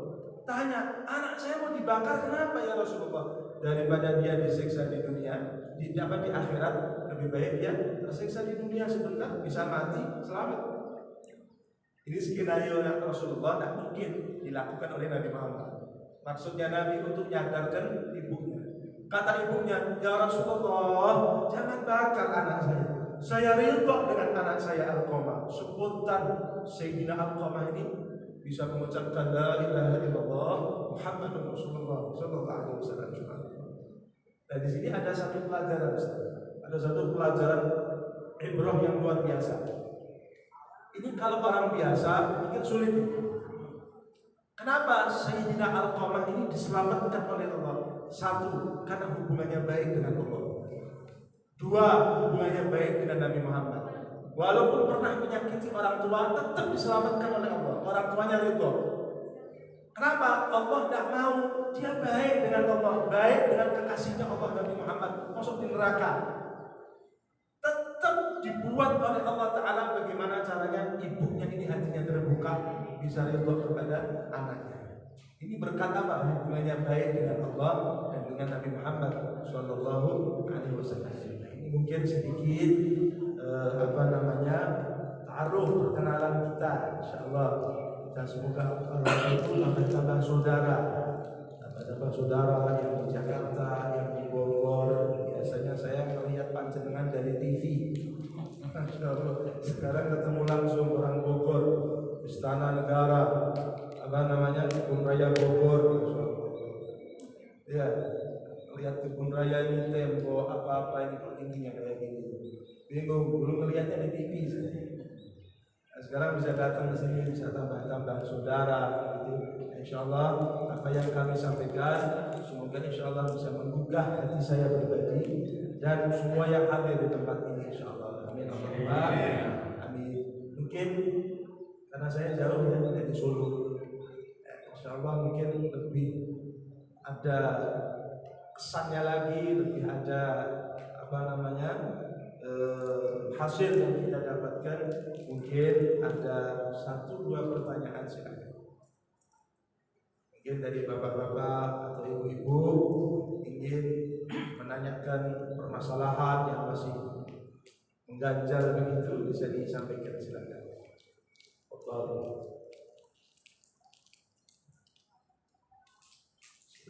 Tanya, anak saya mau dibakar kenapa ya Rasulullah? Daripada dia disiksa di dunia, di akhirat, lebih baik dia tersiksa di dunia sebentar, bisa mati selamat. Ini skenario yang Rasulullah tidak mungkin dilakukan oleh Nabi Muhammad. Maksudnya Nabi untuk menyadarkan ibunya. Kata ibunya, ya Rasulullah, jangan bakar anak saya. Saya ridha dengan anak saya Alqamah. Sebutan Sayyidina Alqamah ini bisa mengucapkan la ilaha illallah Muhammadur Rasulullah sallallahu alaihi wasallam. Dan di sini ada satu pelajaran, ada satu pelajaran ibrah yang luar biasa. Ini kalau orang biasa mungkin sulit. Kenapa Sayyidina Alqamah ini diselamatkan oleh Allah? 1, karena hubungannya baik dengan Allah. 2, hubungannya baik dengan Nabi Muhammad. Walaupun pernah menyakiti orang tua, tetap diselamatkan oleh Allah. Orang tuanya ridho. Kenapa? Allah tidak mau. Dia baik dengan Allah, baik dengan kekasihnya Allah Nabi Muhammad, masuk di neraka. Tetap dibuat oleh Allah Ta'ala bagaimana caranya ibunya ini hatinya terbuka, bisa ridho kepada anaknya. Ini berkat apa? Hubungannya baik dengan Allah dan dengan Nabi Muhammad Sallallahu Alaihi Wasallam. Ini mungkin sedikit taruh perkenalan kita, insyaallah. Dan semoga Allah itu tambah saudara, tambah saudara yang di Jakarta, yang di Bogor. Biasanya saya melihat panjenengan dari TV. Sekarang ketemu langsung orang Bogor, Istana Negara, Kebun Raya Bogor. Ya, lihat Kebun Raya ini tembok apa-apa ini kok tingginya kayak gini. Bingung, belum melihatnya di TV saya. Nah, sekarang bisa datang ke sini, bisa tambah saudara gitu. Insyaallah apa yang kami sampaikan semoga insyaallah bisa menggugah hati saya pribadi dan semua yang hadir di tempat ini insyaallah. Amin Allahumma amin. Mungkin karena saya jauh ya dari Solo, insyaallah mungkin lebih ada kesannya lagi, lebih ada hasil yang kita dapatkan. Mungkin ada 1-2 pertanyaan silakan. Mungkin dari bapak-bapak atau ibu-ibu ingin menanyakan permasalahan yang masih mengganjal begitu, bisa disampaikan silakan.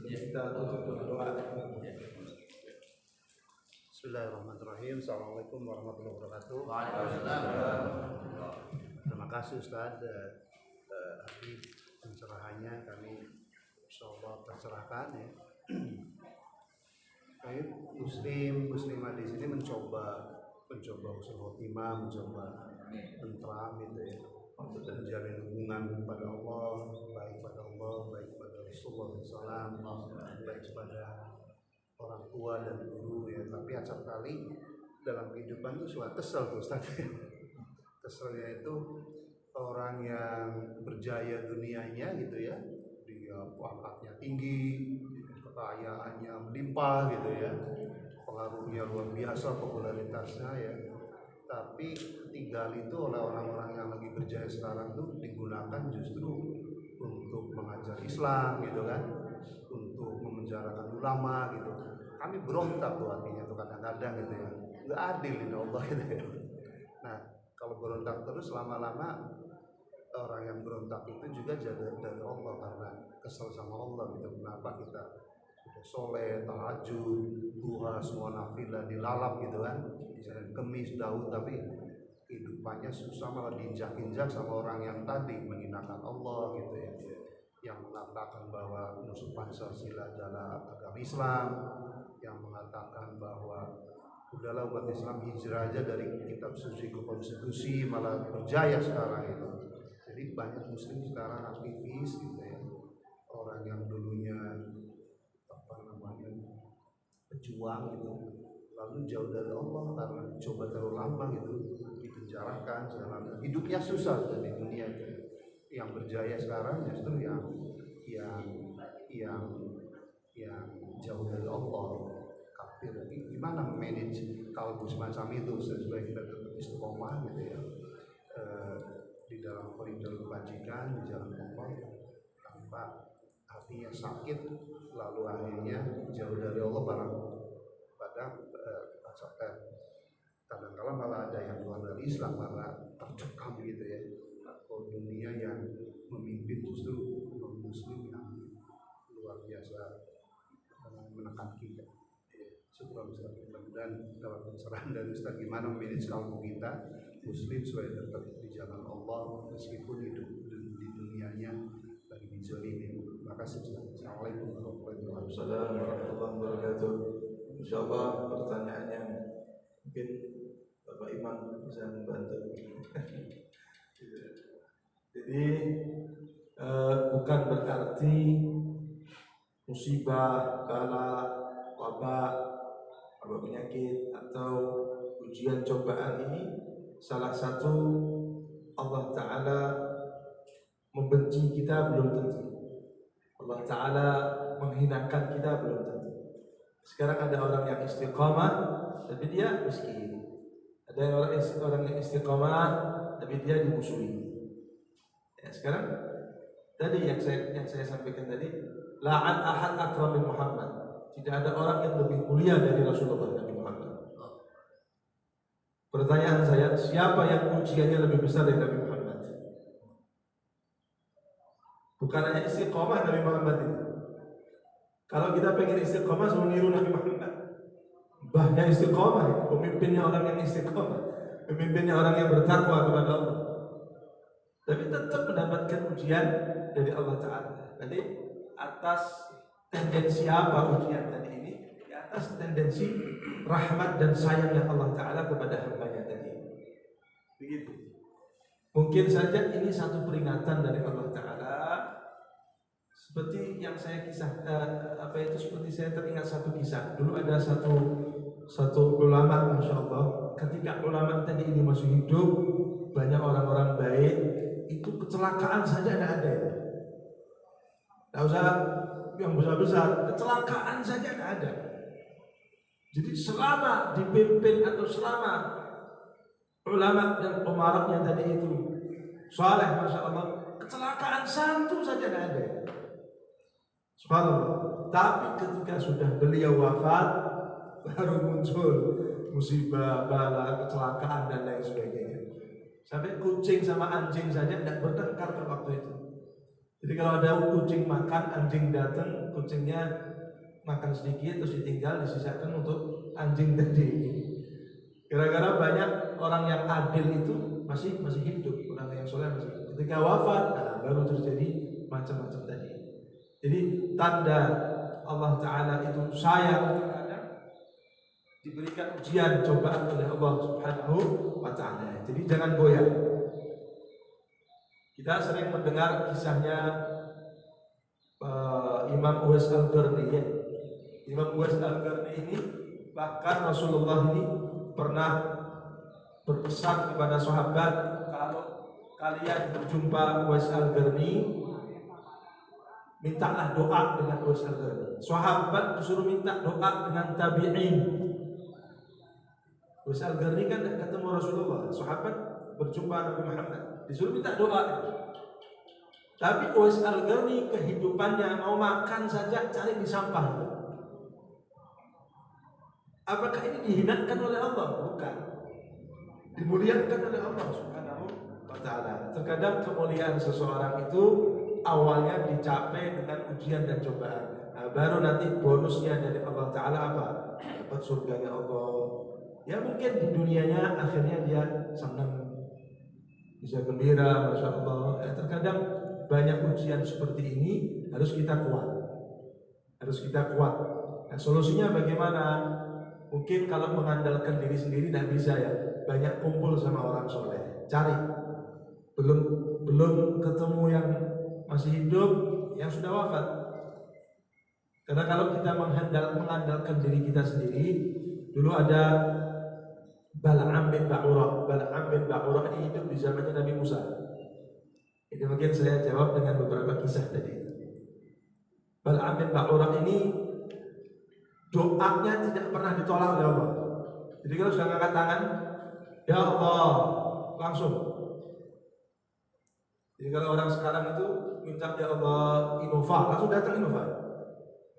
Kita tutup doa. Bismillahirrahmanirrahim. Assalamualaikum warahmatullahi wabarakatuh. Waalaikumsalam. Terima kasih Ustaz Habib pencerahannya, kami insyaallah tercerahkan ya. Baik, muslimah di sini mencoba husnul khotimah, mencoba tentram gitu ya, untuk menjalin hubungan kepada Allah, baik pada Allah, baik pada Rasulullah SAW, baik kepada orang tua dan guru ya. Tapi acap kali dalam kehidupan itu suka kesel tuh Ustaz. Keselnya itu orang yang berjaya dunianya gitu ya, dia pangkatnya tinggi, kekayaannya melimpah gitu ya, pengaruhnya luar biasa, popularitasnya ya. Tapi tinggal itu oleh orang-orang yang lagi berjaya sekarang tuh digunakan justru untuk mengajar Islam gitu kan, untuk memenjarakan ulama gitu. Kami berontak tuh artinya tuh kadang-kadang gitu ya, nggak adil ini Allah gitu ya. Nah kalau berontak terus lama-lama orang yang berontak itu juga jadi dari Allah karena kesel sama Allah gitu. Kenapa kita sudah soleh, tahajud, duha, semua nafilah dilalap gitu kan, jalan kemis, Daud, tapi kehidupannya susah, malah diinjak-injak sama orang yang tadi menghinakan Allah gitu ya, yang mengatakan bahwa musuh Pancasila adalah agama Islam, yang mengatakan bahwa udahlah umat Islam hijrah aja dari kitab suci ke konstitusi, malah berjaya sekarang itu. Jadi banyak muslim sekarang aktivis gitu ya, orang yang dulunya pejuang gitu, lalu jauh dari Allah karena coba terlalu lama gitu, dipenjarakan, hidupnya susah di dunia itu. Yang berjaya sekarang justru yang jauh dari Allah, kafir. Gimana manage kalbu semacam itu sesuai kita tetap istiqomah gitu ya, di dalam koridor kebajikan, di jalan Allah, tanpa hatinya sakit, lalu akhirnya jauh dari Allah pada kadang-kala malah ada yang keluar dari Islam malah tercekam gitu ya. Kalau dunia yang memimpin justru non-muslim yang luar biasa menekan kita. Syukur Ustaz, mudah-mudahan dalam pencerahan dari Ustaz gimana memanage kalbu kita muslim supaya tetap di jalan Allah meskipun hidup di dunianya lagi dijolimi. Terima kasih Ustaz. Assalamualaikum warahmatullahi wabarakatuh. Insyaallah pertanyaannya mungkin Bapak Imam bisa membantu. Jadi bukan berarti musibah, bala, wabak, penyakit atau ujian cobaan ini salah satu Allah Ta'ala membenci kita belum tentu, Allah Ta'ala menghinakan kita belum tentu. Sekarang ada orang yang istiqamah tapi dia miskin, ada orang yang istiqamah tapi dia dimusuhi. Ya, sekarang tadi yang saya sampaikan tadi, la'an ahad akram min Muhammad, tidak ada orang yang lebih mulia dari Rasulullah Nabi Muhammad. Pertanyaan saya, siapa yang ujiannya lebih besar dari Nabi Muhammad? Bukan hanya istiqomah Nabi Muhammad itu. Kalau kita pengen istiqomah, semua niru Nabi Muhammad. Bahnya istiqomah, pemimpinnya orang yang istiqomah, pemimpinnya orang yang bertakwa kepada Allah. Tapi tetap mendapatkan ujian dari Allah Ta'ala. Nanti atas tendensi apa ujian tadi ini? Di atas tendensi rahmat dan sayangnya Allah Ta'ala kepada hambanya tadi. Begitu. Mungkin saja ini satu peringatan dari Allah Ta'ala. Seperti yang saya seperti saya teringat satu kisah. Dulu ada satu ulama, Masya Allah. Ketika ulama tadi ini masih hidup, banyak orang-orang baik, itu kecelakaan saja tidak ada. Tidak usah yang besar-besar, kecelakaan saja tidak ada. Jadi selama dipimpin atau selama ulama dan umaranya tadi itu saleh, Masya Allah, kecelakaan satu saja tidak ada. Subhanallah. Tapi ketika sudah beliau wafat, baru muncul musibah, bala, kecelakaan dan lain sebagainya. Sampai kucing sama anjing saja tidak bertengkar pada waktu itu. Jadi kalau ada kucing makan, anjing datang, kucingnya makan sedikit terus ditinggal, disisakan untuk anjing tadi. Gara-gara banyak orang yang adil itu masih hidup, orang yang soleh masih. Ketika wafat, baru terjadi macam-macam tadi. Jadi tanda Allah Ta'ala itu sayang terhadap diberikan ujian cobaan oleh Allah Subhanahu wa Ta'ala. Jadi jangan goyah. Kita sering mendengar kisahnya Imam Uwais Al-Qarni ya. Imam Uwais Al-Qarni ini bahkan Rasulullah ini pernah berpesan kepada sahabat, kalau kalian berjumpa Uwais Al-Qarni, mintalah doa dengan Uwais Al-Qarni. Sahabat disuruh minta doa dengan tabi'in. Uwais Al-Qarni kan tidak ketemu Rasulullah, sahabat berjumpa Nabi Muhammad, disuruh minta doa. Tapi Uwais Al-Qarni kehidupannya mau makan saja cari di sampah. Apakah ini dihinakan oleh Allah? Bukan. Dimuliakan oleh Allah Subhanahu wa ta'ala. Terkadang kemuliaan seseorang itu awalnya dicapai dengan ujian dan cobaan. Nah, baru nanti bonusnya dari Allah Ta'ala apa? Dapat surganya Allah. Ya mungkin di dunianya akhirnya dia senang, bisa gembira, Masya Allah. Ya, terkadang banyak ujian seperti ini harus kita kuat. Nah, solusinya bagaimana? Mungkin kalau mengandalkan diri sendiri tidak bisa ya. Banyak kumpul sama orang soleh, cari. Belum ketemu yang masih hidup, yang sudah wafat. Karena kalau kita mengandalkan diri kita sendiri, dulu ada Bal'am bin Ba'urah. Bal'am bin Ba'urah ini hidup di zamannya Nabi Musa. Ini mungkin saya jawab dengan beberapa kisah tadi. Bal'am bin Ba'urah ini doanya tidak pernah ditolak oleh Allah. Jadi kalau sudah angkat tangan, ya Allah, langsung. Jadi kalau orang sekarang itu minta ya Allah Innova, langsung datang Innova.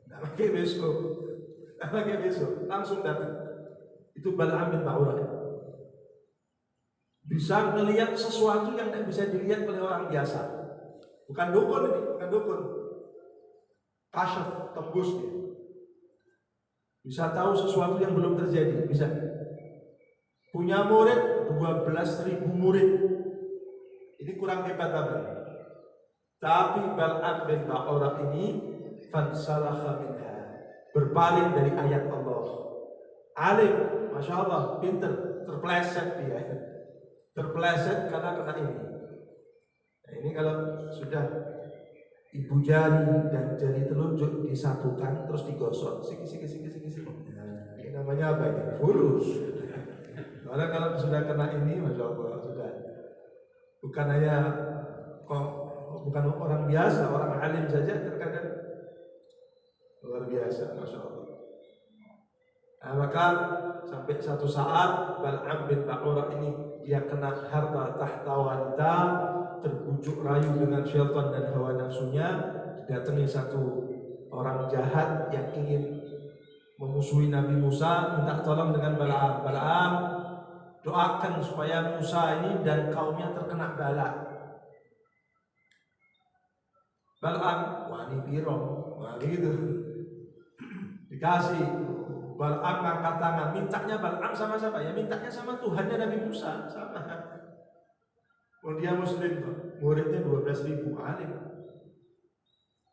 Tidak pakai besok, langsung datang. Itu Bal'am bin Ba'urah. Bisa melihat sesuatu yang tidak bisa dilihat oleh orang biasa. Bukan dukun ini, bukan dukun. Kasyaf, tembus dia. Bisa tahu sesuatu yang belum terjadi, bisa. Punya murid 12.000 murid. Ini kurang hebat apa? Tapi Bal'am bin Ba'urah ini fansalakha minha, berpaling dari ayat Allah. Alim, Masya Allah, pinter, terpleset dia. Terpleset karena kena ini. Nah, ini kalau sudah ibu jari dan jari telunjuk disatukan terus digosok, siki. Nah, ini namanya apa ya? Fulus. Karena kalau sudah kena ini, Masya Allah, sudah bukan hanya bukan orang biasa, orang alim saja terkadang luar biasa, Masya Allah. Nah, maka sampai satu saat Bal'am bin Ba'urah ini dia kena harta tahta wanita, terbujuk rayu dengan syaitan dan hawa nafsunya. Datangi satu orang jahat yang ingin memusuhi Nabi Musa, minta tolong dengan Bal'am. Bal'am, doakan supaya Musa ini dan kaumnya terkena bala. Bal'am, wani birong, wah gitu. Dikasih. Bal'am angkat tangan, mintanya Bal'am sama siapa? Ya mintanya sama Tuhannya Nabi Musa, sama. Dia Muslim tuh, muridnya 12.000 alim.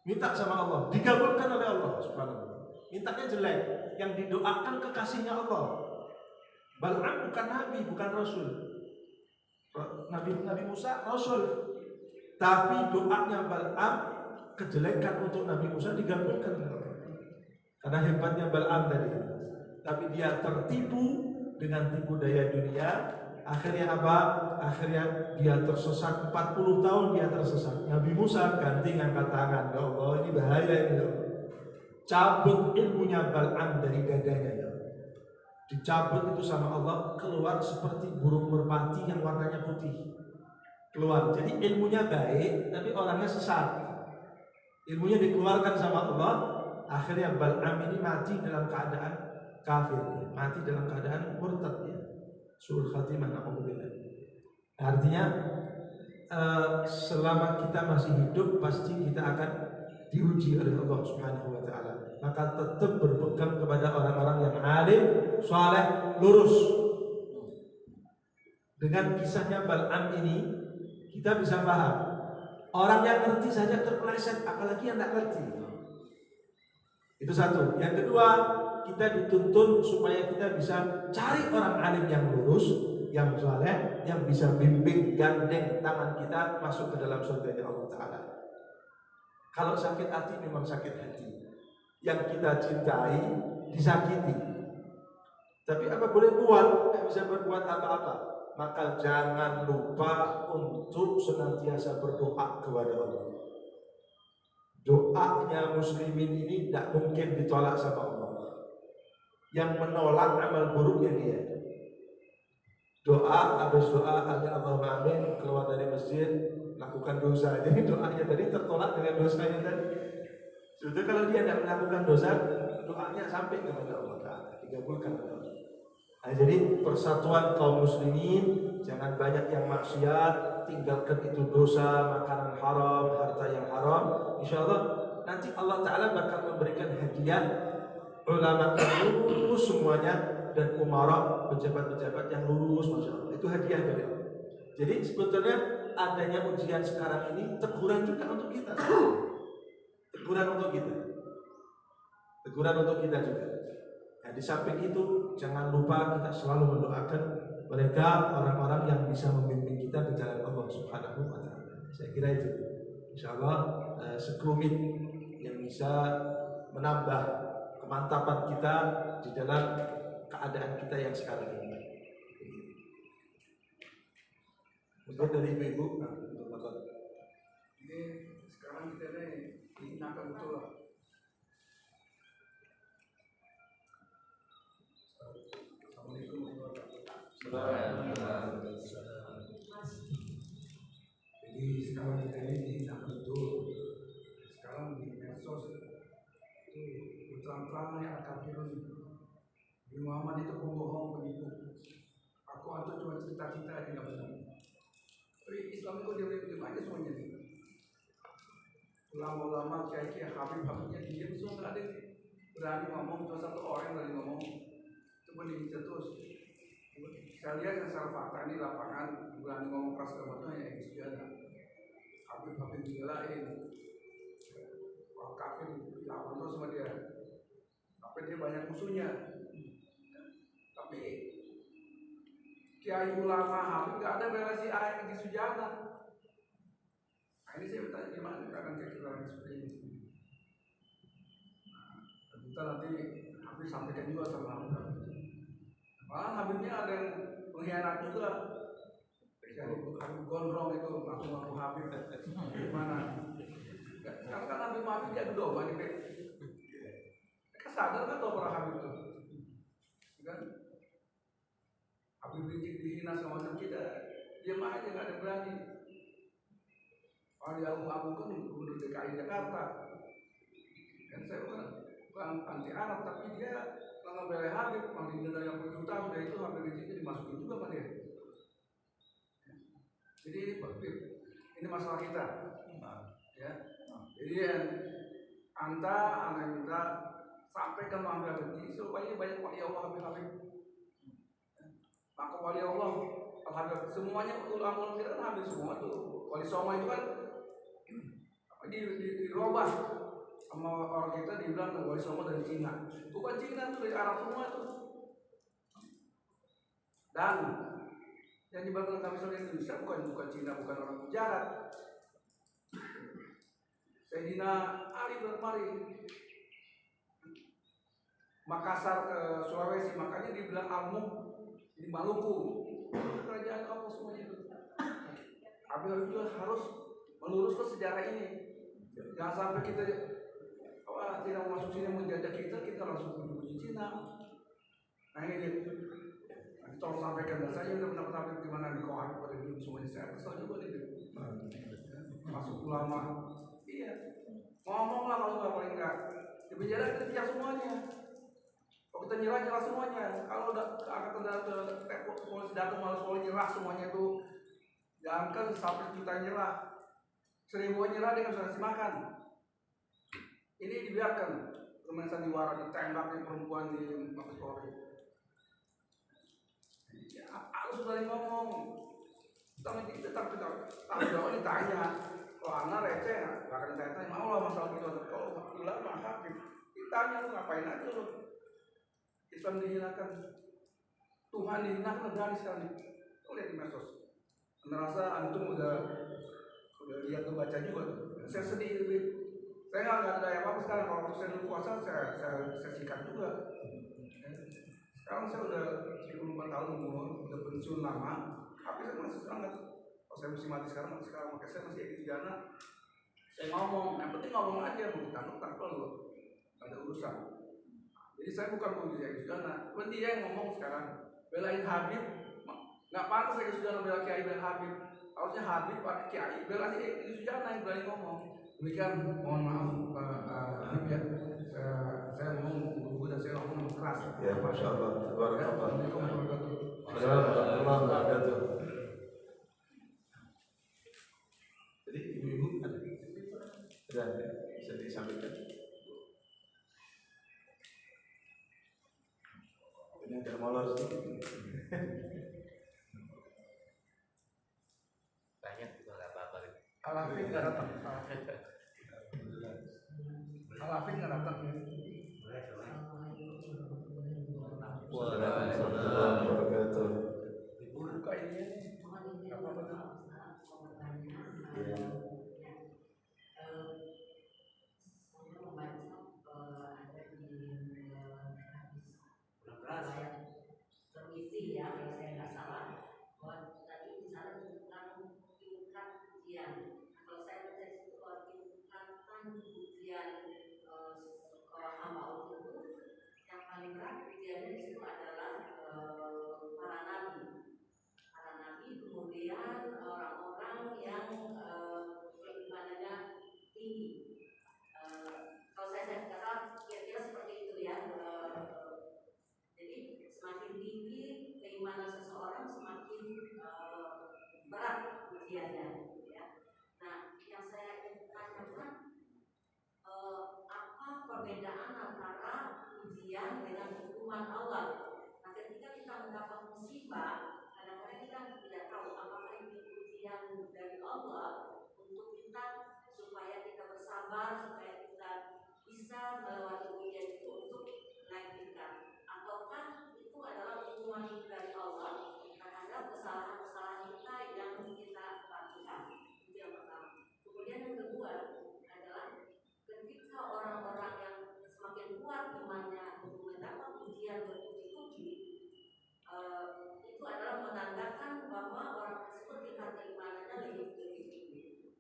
Minta sama Allah, digabulkan oleh Allah Subhanahu. Mintanya jelek, yang didoakan kekasihnya Allah. Bal'am bukan nabi, bukan rasul. Nabi Musa rasul. Tapi doanya Bal'am kejelekan untuk Nabi Musa digabulkan. Karena hebatnya Bal'am tadi. Tapi dia tertipu dengan tipu daya dunia. Akhirnya apa? Akhirnya dia tersesat 40 tahun dia tersesat. Nabi Musa ganti ngangkat tangan. Ya Allah, ini bahaya ini. Cabut ilmunya Bal'am dari dadanya. Ya. Dicabut itu sama Allah, keluar seperti burung merpati yang warnanya putih. Keluar. Jadi ilmunya baik, tapi orangnya sesat. Ilmunya dikeluarkan sama Allah. Akhirnya Bal'am ini mati dalam keadaan kafir, mati dalam keadaan murtad ya. Su'ul khatimah, na'udzubillah. Artinya selama kita masih hidup pasti kita akan diuji oleh Allah Subhanahu wa ta'ala. Maka tetap berpegang kepada orang-orang yang alim, saleh, lurus. Dengan kisahnya Bal'am ini kita bisa paham. Orang yang ngerti saja terpeleset, apalagi yang tidak ngerti. Itu satu. Yang kedua, kita dituntun supaya kita bisa cari orang alim yang lurus, yang saleh, yang bisa bimbing gandeng tangan kita masuk ke dalam surga Allah Ta'ala. Kalau sakit hati memang sakit hati. Yang kita cintai disakiti. Tapi apa boleh buat? Tidak bisa berbuat apa-apa. Maka jangan lupa untuk senantiasa berdoa kepada Allah. Doanya muslimin ini tidak mungkin ditolak sama Allah. Yang menolak amal buruknya dia. doa, habis doa amin Allahumma amin, keluar dari masjid lakukan dosa. Jadi doanya tadi tertolak dengan dosanya tadi. Sebetulnya kalau dia tidak melakukan dosa, doanya sampai kepada Allah Ta'ala, dikabulkan oleh Allah. Nah, jadi persatuan kaum muslimin, jangan banyak yang maksiat, tinggalkan itu dosa, makanan haram, harta yang haram. Insya Allah nanti Allah Ta'ala bakal memberikan hadiah ulama yang lurus semuanya, dan umara, pejabat-pejabat yang lurus, Masya Allah. Itu hadiah dari Allah. Jadi sebetulnya adanya ujian sekarang ini teguran juga untuk kita. Teguran untuk kita. Teguran untuk kita juga. Nah, di samping itu jangan lupa kita selalu mendoakan mereka, orang-orang yang bisa membimbing kita ke jalan Allah Subhanahu wa Ta'ala. Saya kira itu, insya Allah sekelumit yang bisa menambah kemantapan kita di dalam keadaan kita yang sekarang ini. Mungkin dari ibu-ibu, ini sekarang kita ini dihinakan betul lah. Assalamualaikum warahmatullahi wabarakatuh. Jadi sekarang kita ini dihinakan betul. Sekarang di medsos itu terang-terangan yang kafirun. Nabi Muhammad itu pembohong, penipu. Aku antuk cuma cerita-cerita yang tidak benar. Tapi Islam itu dia aja semuanya nih. Ulama-ulama, kiai-kiai, habib-habibnya diam semua, nggak ada berani ngomong. Cuma satu orang yang berani ngomong, itu pendidik terus. Saya lihat yang secara fakta ini lapangan berani ngomong keras kebetulan ya Islam. Habib-habib dibelain, orang kafir dilawan terus sama dia. Tapi dia banyak musuhnya. Tapi kiai ulama habib nggak ada bela si ayat di Sujana. Nah, ini saya bertanya gimana kadang kekerasan seperti ini. Nah, kita nanti habib sampaikan juga sama habib. Malah habibnya ada yang pengkhianat juga. Habib gondrong itu ngaku-ngaku habib. Gimana? Kan habib dia domba nih, mereka sadar kan tuh para habib itu, kan? Habib dihina semacam kita, diam aja nggak ada berani. Kalau diagung-agung kan gubernur DKI Jakarta, kan saya bukan anti Arab, tapi dia kalau bela Habib, kalau didenda yang berjuta udah itu Habib itu dimasukin juga sama dia. Jadi ini masalah kita, ya. Jadi anda minta sampaikan mampir benci supaya banyak wali Allah Habib. Maka wali Allah Al-Habib semuanya ulama kita kan habis semua tuh. Wali Songo itu kan dirobah sama orang kita, dibilang wali Songo dari Cina. Bukan Cina tuh, dari Arab semua tuh. Dan yang dibangun kami sebagai Indonesia bukan Cina, bukan orang Gujarat. Sayyidina Ali bermari Makassar ke Sulawesi, makanya dibilang Almuk di Maluku. Kerajaan Allah semuanya itu. Tapi harus meluruskan sejarah ini. Jangan sampai kita tidak masuk sini menjajah kita langsung puji Cina. Nah ini tolong sampaikan, dan saya udah pernah di mana di Kohar pada dulu semuanya, saya kesal juga nih masuk ulama. Iya, ngomong lah kalau nggak, paling nggak di penjara kita pihak semuanya. Kalau kita nyerah semuanya. Kalau udah angkatan darat polisi datang malah polisi nyerah semuanya itu. Jangan sampai kita nyerah, 1000 nyerah dengan sudah kasih makan. Ini dibiarkan teman sandiwara ditembak perempuan di Mabes Polri. Ya, harus berani ngomong. Kita tanggung jawab ditanya. Kalau anak receh, nggak akan ditanya. Mau lah masalah itu. Kalau ulama hakim, ditanya lu ngapain aja lu. Islam dihinakan, Tuhan dihinakan, berani sekali. Lu lihat di medsos. Merasa antum udah lihat tuh, baca juga tuh. Saya sedih lebih. Saya nggak ada apa-apa sekarang. Kalau waktu saya dulu puasa, saya sikat juga. Sekarang saya udah 34 tahun umur, udah pensiun lama, tapi saya masih semangat. Kalau saya mesti mati sekarang, makanya saya masih di Ghana. Saya ngomong, yang penting ngomong aja, mau ditangkap tanpa lu, gak ada urusan. Jadi saya bukan mau jadi Ghana, penting dia yang ngomong sekarang, belain Habib, Nggak pantas Egi Sujana membela Kiai dan Habib. Harusnya Habib pakai Kiai, bela Egi Sujana yang berani ngomong. Demikian, mohon maaf Habib ya. Saya ngomong buru-buru dan saya ngomong keras. Ya, Masya Allah. Assalamualaikum warahmatullahi wabarakatuh. Assalamualaikum warahmatullahi wabarakatuh. Jadi ibu-ibu ada? Ada, bisa disampaikan. Ini agak molor sedikit. Banyak juga nggak apa-apa. Alafin nggak datang. Alafin nggak datang. Waalaikumsalam warahmatullahi wabarakatuh. Buka ini. Apa betul? Permisi ya, kalau saya nggak salah, bahwa tadi bicara tentang tingkat ujian. Kalau saya baca itu tingkatan ujian hamba Allah itu yang paling berat ujiannya di situ adalah para nabi, kemudian orang-orang yang keimanannya tinggi. Kalau saya nggak salah, kira-kira seperti itu ya. Jadi semakin tinggi keimanan seseorang, semakin berat ujiannya. Ya. Nah, yang saya ingin tanyakan, apa perbedaan antara ujian dengan hukuman Allah? Nah, ketika kita mendapat musibah, kadang-kadang kita tidak tahu apakah ini ujian dari Allah untuk kita supaya kita bersabar, supaya kita bisa melewati ujian itu untuk naik tingkat. Ataukah itu adalah hukuman dari Allah terhadap kesalahan-kesalahan kita yang kita lakukan? Itu yang pertama. Kemudian yang kedua adalah ketika orang-orang yang semakin kuat imannya untuk mendapat ujian bertubi-tubi, itu adalah menandakan bahwa orang tersebut tingkat keimanannya lebih tinggi.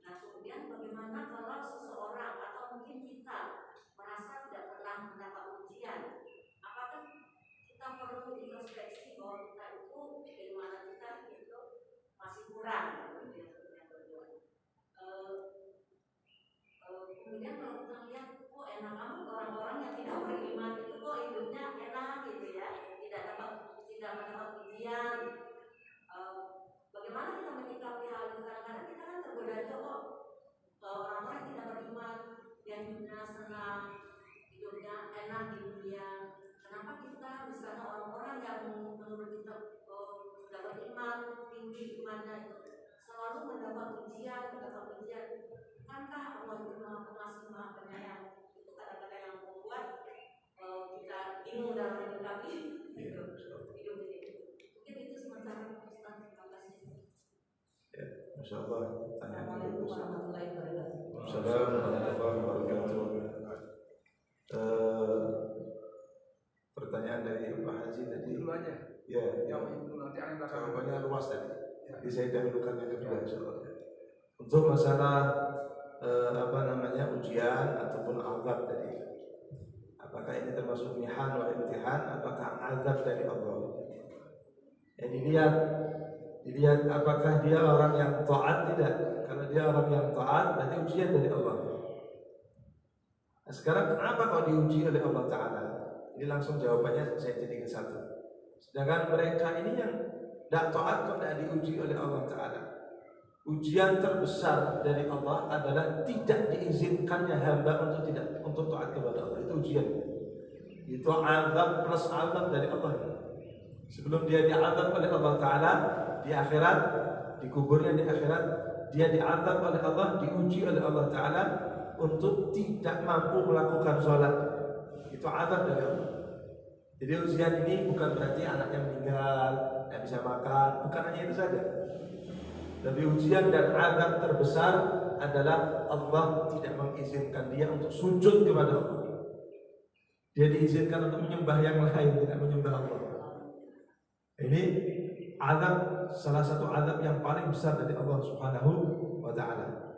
Nah, kemudian bagaimana kalau seseorang atau mungkin kita merasa tidak pernah mendapat ujian? Apakah kita perlu introspeksi bahwa kita itu keimanan kita itu masih kurang? Kemudian kalau kita lihat, kok enak amat orang-orang yang tidak beriman itu kok hidupnya enak gitu ya, tidak mendapat ujian. Bagaimana kita menyikapi hal itu? Kadang-kadang kita kan tergoda juga kok orang-orang yang tidak beriman yang hidupnya senang, hidupnya enak di dunia. Kenapa kita misalnya orang-orang yang menurut kita sudah beriman, tinggi imannya itu selalu mendapat ujian? Bukankah Allah itu Maha Pengasih, Maha Penyayang? Itu kadang-kadang yang membuat kita bingung dalam menyikapi hidup ini. Mungkin itu sementara Ustaz. Terima kasih. Ya, Masya Allah. Assalamualaikum warahmatullahi wabarakatuh. Assalamualaikum warahmatullahi wabarakatuh. Pertanyaan dari Pak Haji tadi. Dulu aja. Ya, Yang itu nanti yang belakang. jawabannya luas tadi. Ya. Jadi saya dahulukan yang kedua, insya Allah. Untuk masalah ujian ataupun azab tadi, apakah ini termasuk mihan wa imtihan, apakah azab dari Allah? Ya, dilihat apakah dia orang yang taat tidak. Kalau dia orang yang taat, berarti ujian dari Allah. Nah, sekarang kenapa kau diuji oleh Allah Ta'ala? Ini langsung jawabannya saya jadikan satu. Sedangkan mereka ini yang tidak taat kok tidak diuji oleh Allah Ta'ala. Ujian terbesar dari Allah adalah tidak diizinkannya hamba untuk taat kepada Allah. Itu ujian. Itu azab plus azab dari Allah. Sebelum dia diazab oleh Allah Ta'ala di akhirat, di kuburnya di akhirat, dia diazab oleh Allah, diuji oleh Allah Ta'ala untuk tidak mampu melakukan sholat. Itu azab dari Allah. Jadi ujian ini bukan berarti anaknya meninggal, tidak bisa makan, bukan hanya itu saja. Tapi ujian dan azab terbesar adalah Allah tidak mengizinkan dia untuk sujud kepada Allah. Dia diizinkan untuk menyembah yang lain, tidak menyembah Allah. Ini azab, salah satu azab yang paling besar dari Allah Subhanahu wa Ta'ala.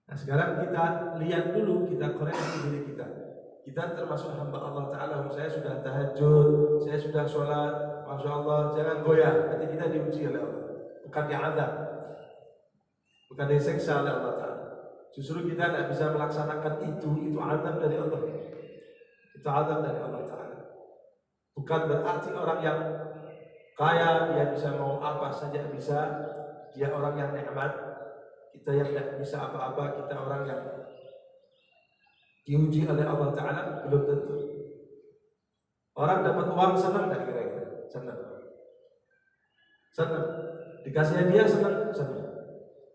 Nah, sekarang kita lihat dulu, kita koreksi diri kita. Kita termasuk hamba Allah Ta'ala. Saya sudah tahajud, saya sudah sholat Masya Allah, jangan goyah, nanti kita diuji oleh Allah. Bukan diazab, bukan diseksa oleh Allah Ta'ala. Justru kita tidak bisa melaksanakan itu azab dari Allah. Itu azab dari Allah Ta'ala. Bukan berarti orang yang kaya, dia bisa mau apa saja bisa, dia orang yang nikmat. Kita yang tidak bisa apa-apa, kita orang yang diuji oleh Allah Ta'ala, belum tentu. Orang dapat uang senang tak kira-kira? Senang. Senang. Dikasih hadiah senang, senang.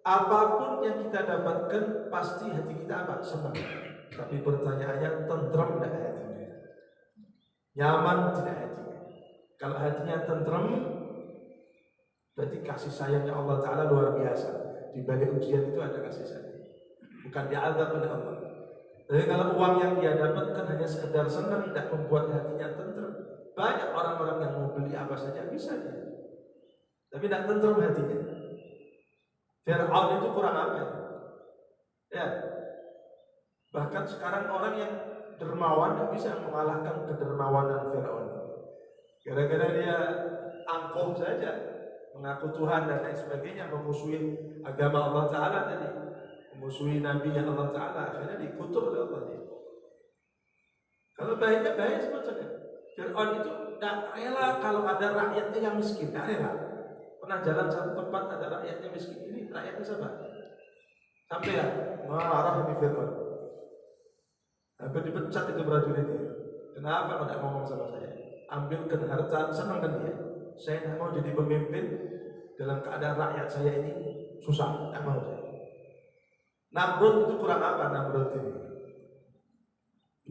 Apapun yang kita dapatkan pasti hati kita apa? Senang. Tapi pertanyaannya, tentram tidak hatinya? Nyaman tidak hatinya? Kalau hatinya tentram, berarti kasih sayangnya Allah Ta'ala luar biasa. Di balik ujian itu ada kasih sayang, bukan diazab oleh Allah. Tapi kalau uang yang dia dapatkan hanya sekedar senang, tidak membuat hatinya tentram. Banyak orang-orang yang mau beli apa saja bisa dia, tapi tidak tentram hatinya. Fir'aun itu kurang apa ya? Bahkan sekarang orang yang dermawan tidak bisa mengalahkan kedermawanan Fir'aun. Gara-gara dia angkuh saja, mengaku Tuhan dan lain sebagainya, memusuhi agama Allah Ta'ala tadi, memusuhi Nabi yang Allah Ta'ala, akhirnya dikutuk oleh Allah. Kalau baiknya baik sebetulnya. Fir'aun itu tidak rela kalau ada rakyatnya yang miskin, tidak rela. Pernah jalan satu tempat ada rakyatnya miskin, ini rakyatnya siapa? Sampai ya, marah ini Fir'aun. Hampir dipecat itu prajurit itu. Kenapa tidak ngomong sama saya? Ambilkan harta, senang kan dia. Saya tidak mau jadi pemimpin dalam keadaan rakyat saya ini susah, tidak mau saya. Namrud itu kurang apa Namrud ini?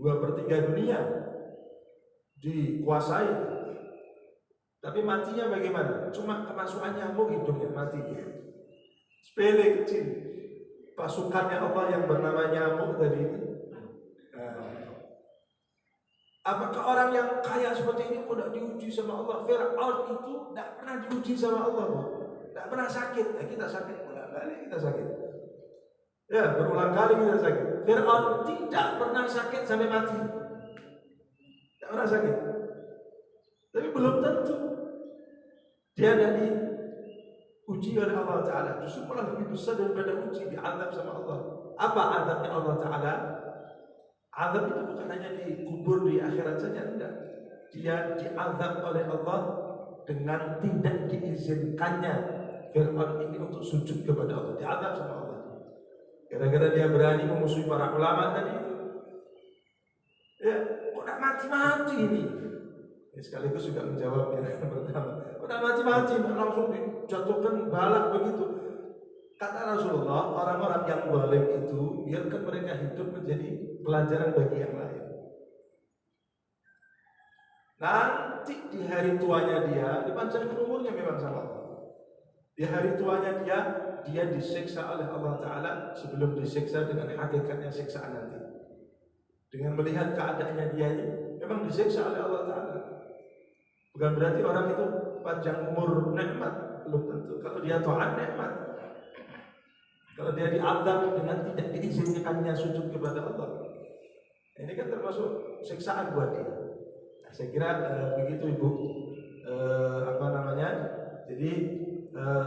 2/3 dunia dikuasai, tapi matinya bagaimana? Cuma kemasukan nyamuk hidungnya mati. Sepele kecil. Pasukannya Allah yang bernama nyamuk tadi ini. Apakah orang yang kaya seperti ini kok tidak diuji sama Allah? Fir'aun itu tidak pernah diuji sama Allah, tidak pernah sakit. Nah, kita sakit, bolak-balik kita sakit. Ya, berulang kali kita sakit. Fir'aun tidak pernah sakit sampai mati. Tidak pernah sakit. Tapi belum tentu dia tidak diuji oleh Allah Ta'ala. Justru malah lebih besar daripada uji, diazab sama Allah. Apa azabnya Allah Ta'ala? Azab itu bukan hanya dikubur di akhirat saja, tidak. Dia diazab oleh Allah dengan tidak diizinkannya Fir'aun ini untuk sujud kepada Allah. Diazab sama Allah. Gara-gara dia berani memusuhi para ulama tadi. Ya, kok tidak mati-mati ini? Ya, sekaligus juga menjawab yang pertama. Kok tidak mati-mati? Langsung dijatuhkan balak begitu. Kata Rasulullah, orang-orang yang zalim itu biarkan mereka hidup menjadi pelajaran bagi yang lain. Nanti di hari tuanya dia dipanjangkan umurnya memang sama Allah. Di hari tuanya dia disiksa oleh Allah Ta'ala sebelum disiksa dengan hakikatnya siksaan nanti. Dengan melihat keadaannya dia ini memang disiksa oleh Allah Ta'ala. Bukan berarti orang itu panjang umur nikmat, belum tentu. Kalau dia taat nikmat. Kalau dia diazab dengan tidak diizinkannya sujud kepada Allah, ini kan termasuk siksaan buat dia. Nah, saya kira begitu Ibu. Jadi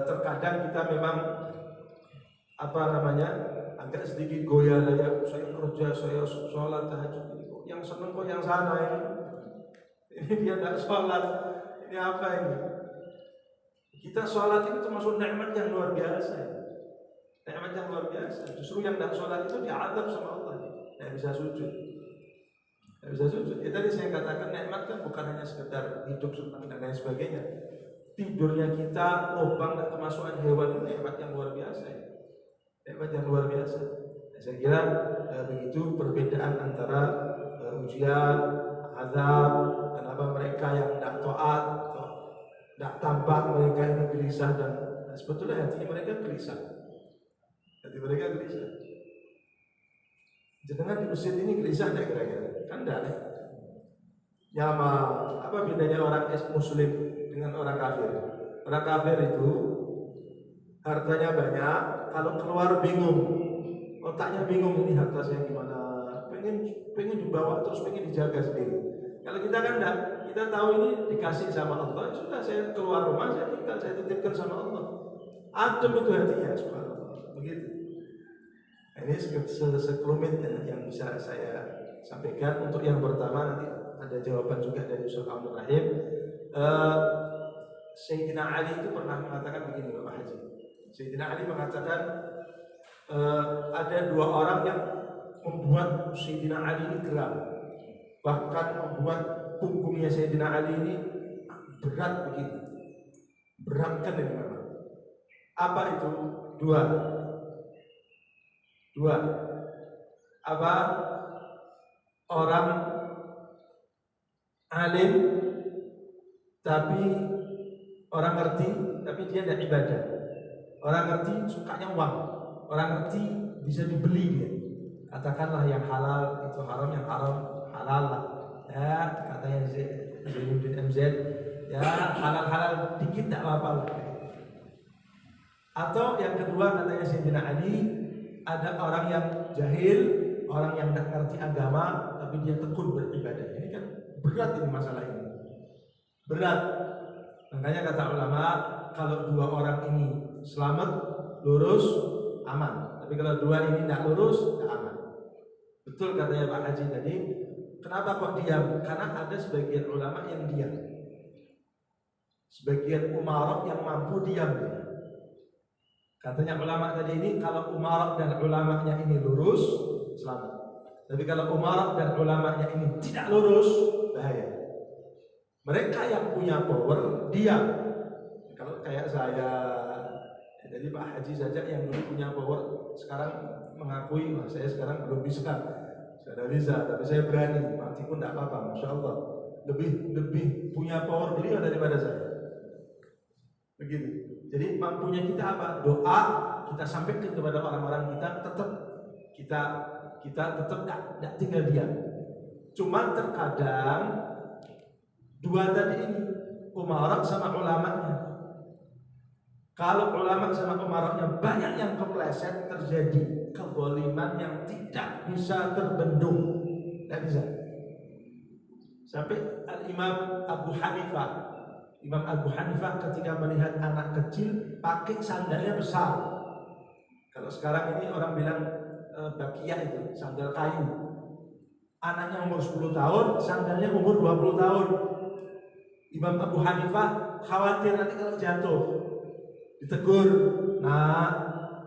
terkadang kita memang agak sedikit goyah ya. Saya kerja, saya sholat tahajud. Yang seneng kok yang sana ini. Ini dia tidak sholat. Ini apa ini? Kita sholat ini termasuk nikmat yang luar biasa. Nikmat yang luar biasa. Justru yang tidak sholat itu diazab sama Allah. Tidak bisa sujud. Tidak bisa sujud. Ya, tadi saya katakan nikmat kan bukan hanya sekedar hidup senang dan lain sebagainya. Tidurnya kita, lubang dan kemasukan hewan itu nikmat yang luar biasa. Nikmat yang luar biasa. Nah, saya kira begitu perbedaan antara ujian, azab. Kenapa mereka yang tidak taat, tidak tampak mereka ini gelisah dan sebetulnya hati mereka gelisah. Hati mereka gelisah. Jangan di masjid ini gelisah tidak kira-kira? Kan tidak. Nyama, apa bedanya orang muslim dengan orang kafir? Orang kafir itu hartanya banyak, kalau keluar bingung, otaknya bingung, ini harta saya gimana? Pengen dibawa terus pengen dijaga sendiri. Kalau kita kan tidak, kita kita tahu ini dikasih sama Allah, sudah saya keluar rumah, saya tinggal, saya titipkan sama Allah. Adem itu hatinya, subhanallah. Begitu. Nah, ini sekelumit yang bisa saya sampaikan. Untuk yang pertama nanti ada jawaban juga dari Ustaz Al-Rahim. Sayyidina Ali itu pernah mengatakan begini, Bapak Haji. Sayyidina Ali mengatakan ada dua orang yang membuat Sayyidina Ali ini geram, bahkan membuat punggungnya Sayyidina Ali ini berat begitu, beratkan ini memang. Apa itu? Dua. Apa? Orang alim tapi orang ngerti tapi dia tidak ibadah. Orang ngerti sukanya uang. Orang ngerti bisa dibeli dia. Katakanlah yang halal itu haram, yang haram halal lah. Ya, katanya Zainuddin MZ, ya halal-halal dikit tak apa-apa lah. Atau yang kedua katanya Sayyidina Ali, ada orang yang jahil, orang yang tidak ngerti agama tapi dia tekun beribadah. Ini kan berat ini masalah ini. Berat. Makanya kata ulama, kalau dua orang ini selamat, lurus, aman. Tapi kalau dua ini tidak lurus, tidak aman. Betul katanya Pak Haji tadi. Kenapa kok diam? Karena ada sebagian ulama yang diam. Sebagian umarok yang mampu diam. Katanya ulama tadi ini, kalau umarok dan ulamanya ini lurus, selamat. Tapi kalau umarok dan ulamanya ini tidak lurus, bahaya. Mereka yang punya power diam. Kalau kayak saya, jadi Pak Haji saja yang dulu punya power, sekarang mengakui, saya sekarang belum bisa. Saya tidak bisa, tapi saya berani. Mati pun tidak apa-apa, Masya Allah. Lebih punya power beliau daripada saya. Begitu. Jadi mampunya kita apa? Doa kita sampaikan kepada orang-orang kita, tetap kita tetap tidak tinggal diam. Cuma terkadang dua tadi ini, umarok sama ulamanya. Kalau ulama sama umaroknya banyak yang kepleset, terjadi kezaliman yang tidak bisa terbendung, tidak bisa. Sampai Imam Abu Hanifah ketika melihat anak kecil pakai sandalnya besar. Kalau sekarang ini orang bilang bakiyah itu, sandal kayu. Anaknya umur 10 tahun, sandalnya umur 20 tahun. Imam Abu Hanifah khawatir nanti kalau jatuh, ditegur. Nah,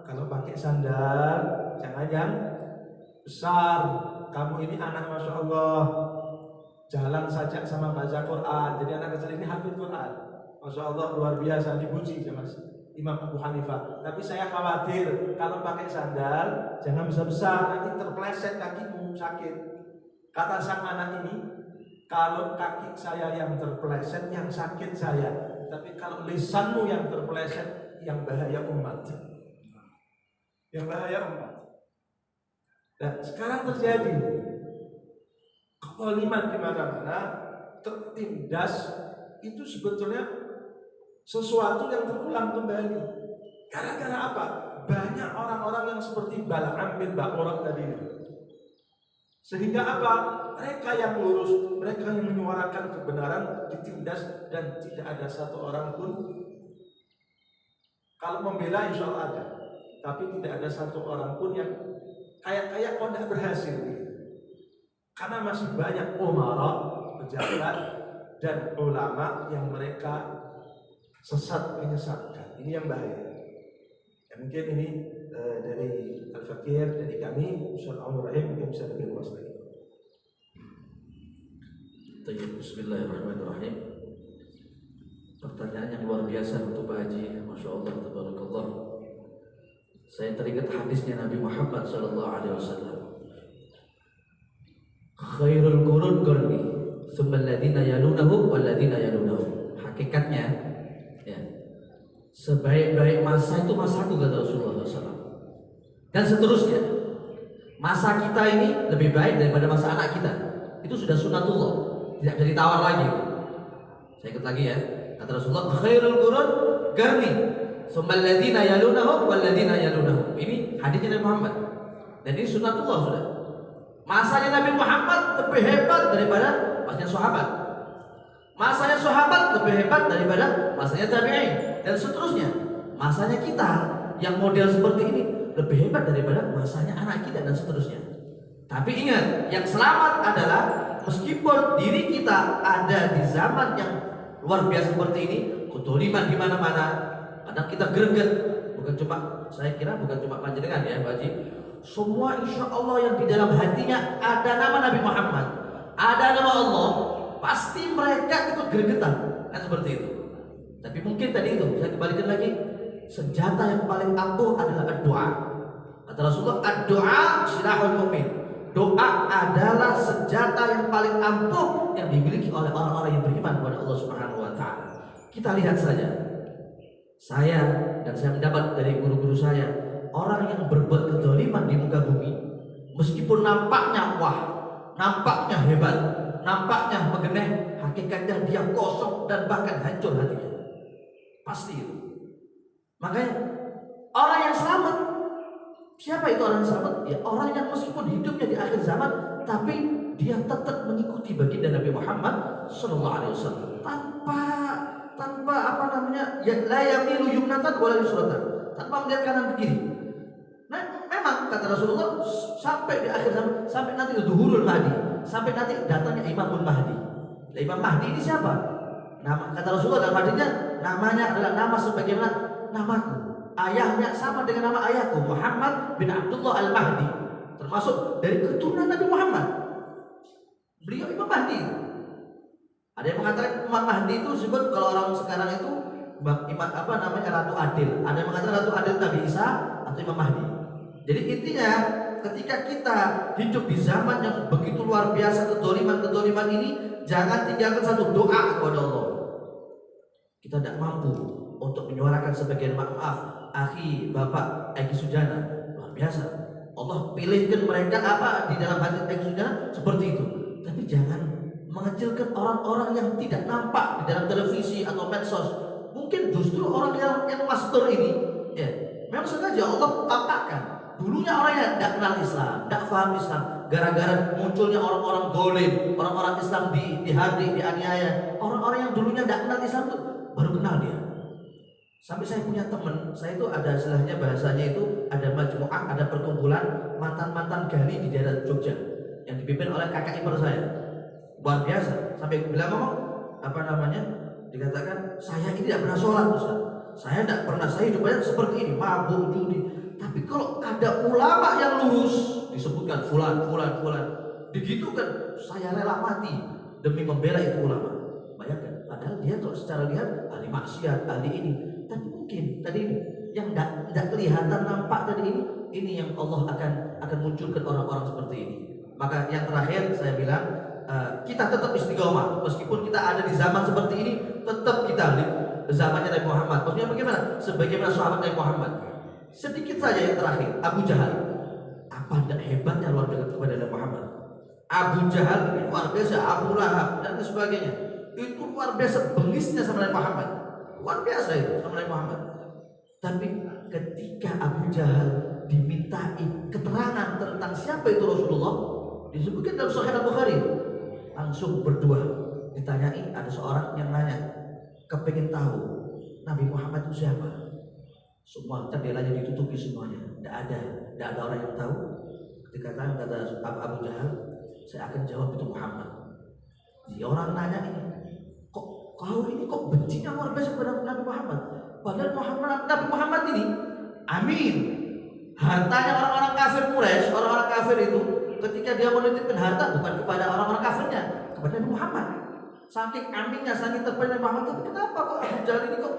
kalau pakai sandal jangan yang besar. Kamu ini anak Masya Allah, jalan saja sama baca Quran. Jadi anak kecil ini hafid Quran, Masya Allah, luar biasa, dipuji sama Imam Abu Hanifah. Tapi saya khawatir kalau pakai sandal jangan besar-besar, nanti terpleset kakimu, sakit. Kata sang anak ini, kalau kaki saya yang terpleset, yang sakit saya. Tapi kalau lisanmu yang terpleset, yang bahaya umat. Yang bahaya umat. Dan sekarang terjadi kezaliman di mana-mana, tertindas. Itu sebetulnya sesuatu yang terulang kembali. Gara-gara apa? Banyak orang-orang yang seperti Bal'am bin Ba'urah tadi. Sehingga apa? Mereka yang lurus, mereka yang menyuarakan kebenaran ditindas dan tidak ada satu orang pun. Kalau membela insya Allah ada, tapi tidak ada satu orang pun yang kayak kok tidak berhasil. Karena masih banyak umarok, pejabat dan ulama yang mereka sesat, menyesatkan. Ini yang bahaya. Ya, mungkin ini dari Al-Fakir, dari kami, Ustaz Al-Rahim mungkin bisa lebih luas lagi. Bismillahirrahmanirrahim. Pertanyaan yang luar biasa untuk Pak Haji, Masya Allah, tabarakallah. Saya teringat hadisnya Nabi Muhammad SAW. Khairul qurun qarni, tsumma alladziina yalunahu wal ladziina yalunahu. Hakikatnya, ya, sebaik-baik masa itu masaku, kata Rasulullah SAW. Dan seterusnya, masa kita ini lebih baik daripada masa anak kita. Itu sudah sunatullah, tidak jadi tawar lagi. Saya ikut lagi ya. Kata Rasulullah, khairul qurun qarni, tsumma alladziina yalunahu wal ladziina yalunahu. Ini hadisnya Nabi Muhammad. Dan ini sunatullah sudah. Masanya Nabi Muhammad lebih hebat daripada masanya sahabat. Masanya sahabat lebih hebat daripada masanya tabi'in, dan seterusnya. Masanya kita yang model seperti ini lebih hebat daripada masanya anak kita, dan seterusnya. Tapi ingat, yang selamat adalah meskipun diri kita ada di zaman yang luar biasa seperti ini, kedzaliman di mana-mana, kadang kita greget. Bukan cuma, saya kira bukan cuma panjenengan ya, Pak Haji. Semua insya Allah yang di dalam hatinya ada nama Nabi Muhammad, ada nama Allah, pasti mereka ikut gregetan, kan seperti itu. Tapi mungkin tadi itu, saya kembalikan lagi, senjata yang paling ampuh adalah doa. Kata Rasulullah, doa silahul mu'min. Doa adalah senjata yang paling ampuh yang dimiliki oleh orang-orang yang beriman kepada Allah Subhanahu wa taala. Kita lihat saja. Saya mendapat dari guru-guru saya, orang yang berbuat kedzaliman di muka bumi, meskipun nampaknya wah, nampaknya hebat, nampaknya mengeneh, hakikatnya dia kosong dan bahkan hancur hatinya. Pasti itu. Makanya orang yang selamat, siapa itu orang yang selamat? Ya orang yang meskipun hidupnya di akhir zaman, tapi dia tetap mengikuti baginda Nabi Muhammad SAW tanpa apa namanya, ya la yamilu yumnatan wala yusratan, tanpa melihat kanan ke kiri. Nah, memang kata Rasulullah, sampai di akhir zaman, sampai nanti zuhurul mahdi, sampai nanti datangnya Imamul Mahdi. Nah, Imam Mahdi ini siapa? Nama, kata Rasulullah dalam hadisnya, namanya adalah nama sebagaimana namaku. Ayahnya sama dengan nama ayahku, Muhammad bin Abdullah Al-Mahdi, termasuk dari keturunan Nabi Muhammad. Beliau Imam Mahdi. Ada yang mengatakan Imam Mahdi itu disebut, kalau orang sekarang itu apa namanya, Ratu Adil. Ada yang mengatakan Ratu Adil Nabi Isa atau Imam Mahdi. Jadi intinya, ketika kita hidup di zaman yang begitu luar biasa kedzaliman ini, jangan tinggalkan satu doa kepada Allah. Kita tidak mampu untuk menyuarakan sebagian maaf, akhi, bapak, Eki Sujana, luar biasa. Allah pilihkan mereka apa di dalam hati Eki Sujana seperti itu. Tapi jangan mengecilkan orang-orang yang tidak nampak di dalam televisi atau medsos. Mungkin justru orang yang master ini, ya, memang sengaja Allah tampakkan. Dulunya orang yang tidak kenal Islam, tidak paham Islam, gara-gara munculnya orang-orang dolim, orang-orang Islam dianiaya. Orang-orang yang dulunya tidak kenal Islam itu baru kenal dia. Sampai saya punya teman, saya itu ada istilahnya, bahasanya itu ada majmu'ah, ada perkumpulan mantan-mantan gali di daerah Jogja yang dipimpin oleh kakak ipar saya. Luar biasa, sampai bilang ngomong apa namanya, dikatakan saya ini tidak pernah sholat, Ustaz. Saya tidak pernah, saya hidupnya seperti ini, mabuk, judi. Tapi kalau ada ulama yang lurus, disebutkan fulan, digitukan, saya rela mati demi membela itu ulama. Bayangkan, padahal dia kalau secara lihat ahli maksiat, ahli ini. Tapi mungkin tadi ini yang tidak kelihatan nampak tadi ini yang Allah akan munculkan orang-orang seperti ini. Maka yang terakhir saya bilang, kita tetap istiqomah meskipun kita ada di zaman seperti ini, tetap kita di zamannya Nabi Muhammad. Maksudnya bagaimana? Sebagaimana sahabat Nabi Muhammad. Sedikit saja yang terakhir, Abu Jahal. Apa hebatnya luar biasa kepada Nabi Muhammad. Abu Jahal ini luar biasa, Abu Lahab dan sebagainya. Itu luar biasa bengisnya sama Nabi Muhammad. Luar biasa itu sama Nabi Muhammad. Tapi ketika Abu Jahal dimintai keterangan tentang siapa itu Rasulullah, disebutkan dalam Sahih Al-Bukhari, langsung berdua ditanyai, ada seorang yang nanya, kepingin tahu Nabi Muhammad itu siapa? Semua jendelanya ditutupi semuanya, tidak ada orang yang tahu. Ketika kata Abu Jahal, saya akan jawab itu Muhammad. Si orang nanya ini, kau ini kok bencinya luar biasa kepada Nabi Muhammad? Padahal Nabi Muhammad ini amin. Hartanya orang-orang kafir Quraisy, orang-orang kafir itu, ketika dia menitipkan harta bukan kepada orang-orang kafirnya, kepada Nabi Muhammad. Saking aminnya, saking terpilih Nabi Muhammad, tapi kenapa kok Abu Jahal ini kok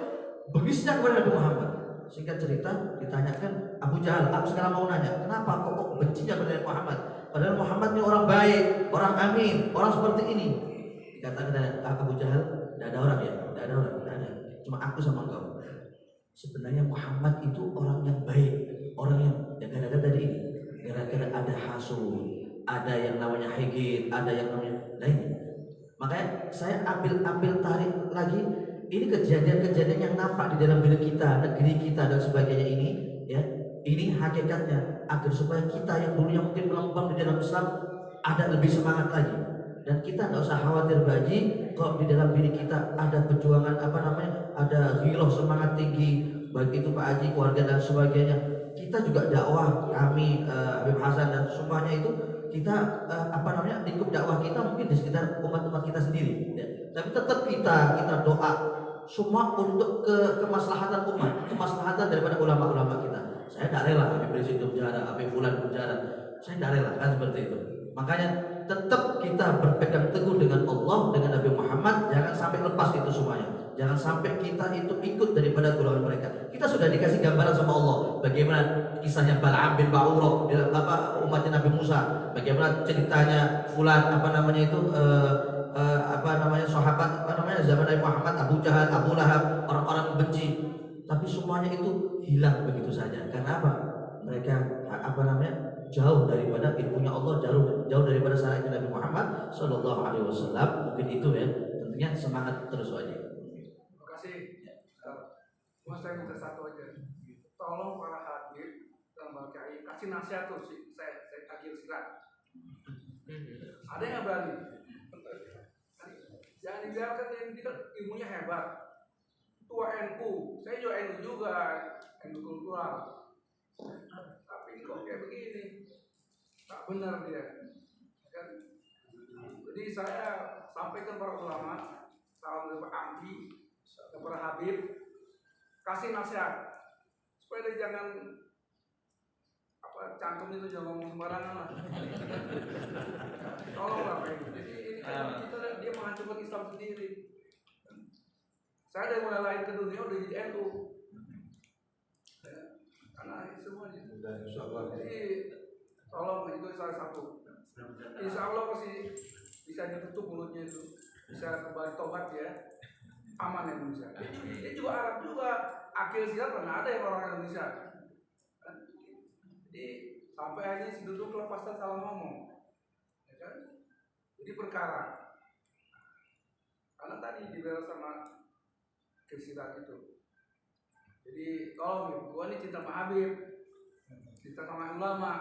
bengisnya kepada Nabi Muhammad? Singkat cerita, ditanyakan Abu Jahal, aku sekarang mau nanya, kenapa kok bencinya kepada Nabi Muhammad? Padahal Muhammad ini orang baik, orang amin, orang seperti ini. Dikatakan Abu Jahal, tidak ada orang ya, tidak ada. Cuma aku sama engkau. Sebenarnya Muhammad itu orang yang baik, orang yang gara-gara tadi ini, gara-gara ada hasud, ada yang namanya hikid, ada yang namanya lain. Makanya saya ambil tarik lagi, ini kejadian-kejadian yang nampak di dalam diri kita, negeri kita dan sebagainya ini, ya, ini hakikatnya agar supaya kita yang dulunya mungkin melempem di dalam Islam ada lebih semangat lagi. Dan kita nggak usah khawatir Pak Haji, kalau di dalam diri kita ada perjuangan ada giroh semangat tinggi, baik itu Pak Haji, keluarga dan sebagainya. Kita juga dakwah, kami Habib Hasan dan semuanya itu kita lingkup dakwah kita mungkin di sekitar umat-umat kita sendiri. Ya. Tapi tetap kita doa semua untuk kemaslahatan umat, kemaslahatan daripada ulama-ulama kita. Saya tidak rela Habib Rizik penjara, Habib Fulan penjara. Saya tidak rela kan seperti itu. Makanya tetap kita berpegang teguh dengan Allah, dengan Nabi Muhammad, jangan sampai lepas itu semuanya. Jangan sampai kita itu ikut daripada golongan mereka. Kita sudah dikasih gambaran sama Allah bagaimana kisahnya Bal'am bin Ba'urah umatnya Nabi Musa, bagaimana ceritanya Fulan sahabat zaman Nabi Muhammad, Abu Jahal, Abu Lahab, orang-orang benci. Tapi semuanya itu hilang begitu saja. Karena apa? Mereka jauh daripada ilmunya Allah, jauh daripada syariat Nabi Muhammad Sallallahu Alaihi Wasallam. Mungkin itu ya, tentunya semangat terus aja. Terima kasih. Cuma saya minta satu aja. Tolong para hadir dan Kiai kasih nasihat tuh saya akhir silat. Ada yang berani? Jangan dibiarkan yang ilmunya hebat. Tua NU, saya juga NU juga, NU kultural. Tapi kok kayak begini? Tak benar dia. Kan? Jadi saya sampaikan para ulama, salam dari Pak Angki, kepada Habib, kasih nasihat supaya dia jangan cantum itu jangan ngomong sembarangan lah. Tolonglah Pak ini. Jadi ini kan dia menghancurkan Islam sendiri. Saya dari mulai lahir ke dunia udah jadi NU. Karena semuanya. Jadi tolong itu salah satu. Insya Allah pasti bisa ditutup mulutnya itu, bisa kembali tobat ya, aman Indonesia. Dia juga Arab juga, akil silat mana ada yang orang Indonesia. Jadi sampai akhirnya si duduk lepaskan salah ngomong, ya kan? Jadi perkara. Karena tadi dibela sama akil silat itu. Jadi tolong, gua ini cinta sama Habib, cinta sama ulama.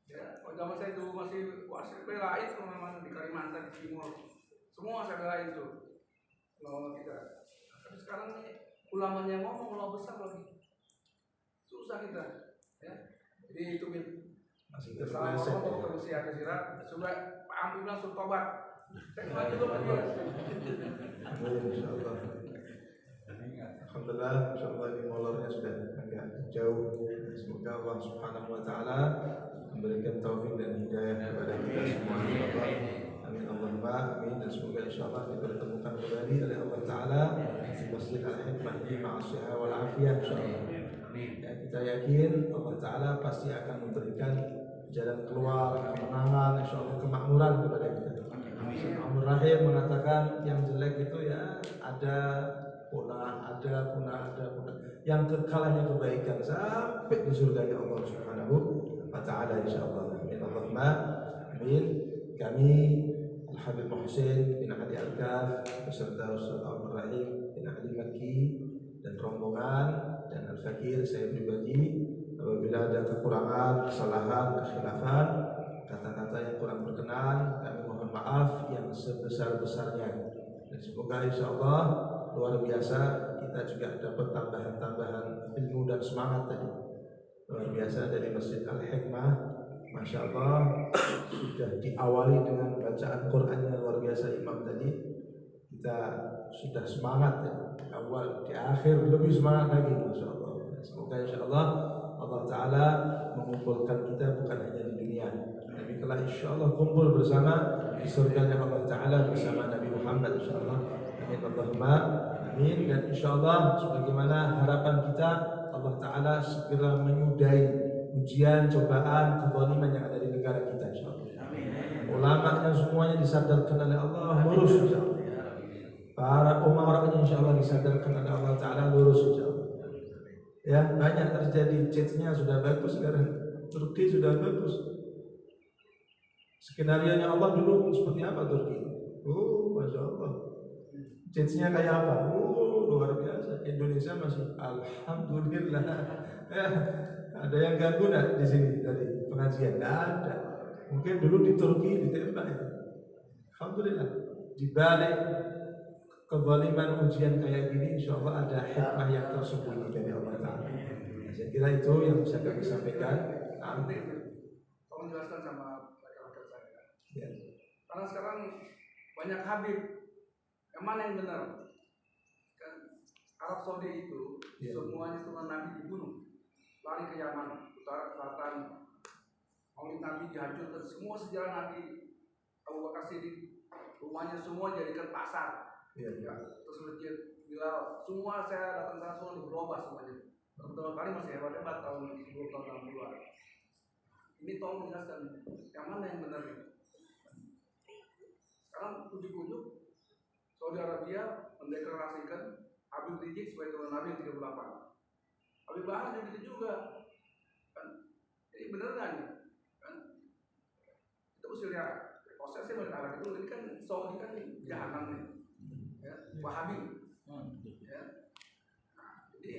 Ya, kalau zaman saya dulu masih belain kemana-mana di Kalimantan, di Timur, semua saya belain itu. Ulama kita. Tapi sekarang nih ulamanya ngomong ulama besar lagi, susah kita. Ya. Jadi itu masih terpeleset. Terus ya kesirat, sudah Pak Amri bilang suruh tobat. Saya lagi juga dia. Insyaallah. Alhamdulillah, insyaallah ini molornya sudah agak jauh. Semoga Allah Subhanahu wa taala memberikan taufik dan hidayah kepada kita semua. Amin Allahumma amin. Dan semoga insyaallah dipertemukan kembali oleh Allah taala di Masjid Al-Hikmah di ma'asyiha wal afiyah insyaallah. Ya, kita yakin Allah taala pasti akan memberikan jalan keluar, kemenangan, insyaallah kemakmuran kepada kita. Amin. Rahim mengatakan yang jelek itu ya ada punah. Yang kekal hanya kebaikan sampai di surga ya Allah Subhanahu wa taala insyaallah. Amin Allahumma amin. Kami Al-Habib Muhsin bin Ali Al-Kaf beserta Ustaz Abdul Rahim bin Ali Makki dan rombongan dan Al-Fakir saya pribadi, apabila ada kekurangan, kesalahan, kekhilafan, kata-kata yang kurang berkenan, kami mohon maaf yang sebesar-besarnya. Dan semoga insyaallah luar biasa kita juga dapat tambahan-tambahan ilmu dan semangat tadi. Luar biasa dari Masjid Al-Hikmah. Masya Allah sudah diawali dengan bacaan Qurannya luar biasa Imam tadi. Kita sudah semangat ya. Di awal, di akhir lebih semangat lagi Masya Allah. Semoga insya Allah Allah Ta'ala mengumpulkan kita bukan hanya di dunia, tapi kelak insya Allah kumpul bersama di surganya Allah Ta'ala bersama Nabi Muhammad insya Allah. Amin Allahumma amin. Dan insya Allah sebagaimana harapan kita, Allah Ta'ala segera menyudahi ujian, cobaan, kezaliman yang ada di negara kita insyaallah. Ulamanya semuanya disadarkan oleh Allah lurus insyaallah. Para umaranya insyaallah disadarkan oleh Allah Ta'ala lurus insyaallah. Ya, banyak terjadi, chatnya sudah bagus sekarang, Turki sudah bagus. Skenario-nya Allah dulu seperti apa Turki? Masya Allah. Chatnya kayak apa? Luar biasa. Indonesia masih alhamdulillah. Ada yang ganggu nggak di sini dari pengajian? Nggak ada. Mungkin dulu di Turki ditembak itu. Alhamdulillah, di balik kezaliman ujian kayak gini, insya Allah ada hikmah yang tersembunyi dari Allah Ta'ala. Saya kira itu yang bisa kami sampaikan. Amin. Tolong jelaskan sama rekan-rekan saya. Ya. Karena sekarang banyak Habib, yang mana yang benar? Kan Arab Saudi itu semuanya tuhan Nabi dibunuh, lari ke Yaman, utara selatan, Maulid Nabi dihancurkan, semua sejarah Nabi Abu Bakar Siddiq, rumahnya semua jadikan pasar. Ya, terus masjid Bilal, semua saya datang sana semua berubah semuanya. Pertama kali masih hebat-hebat tahun 60-an. Ini tolong menjelaskan yang mana yang benar ya? Sekarang ujuk-ujuk Saudi Arabia mendeklarasikan Habib Rizik sebagai tuan Nabi 38. Habib Bahar begitu juga. Kan? Ini benar nggak nih? Kan? Itu mesti lihat. Prosesnya mereka itu ini kan Saudi kan jahanam nih. Ya, Wahabi. Ya. Nah, jadi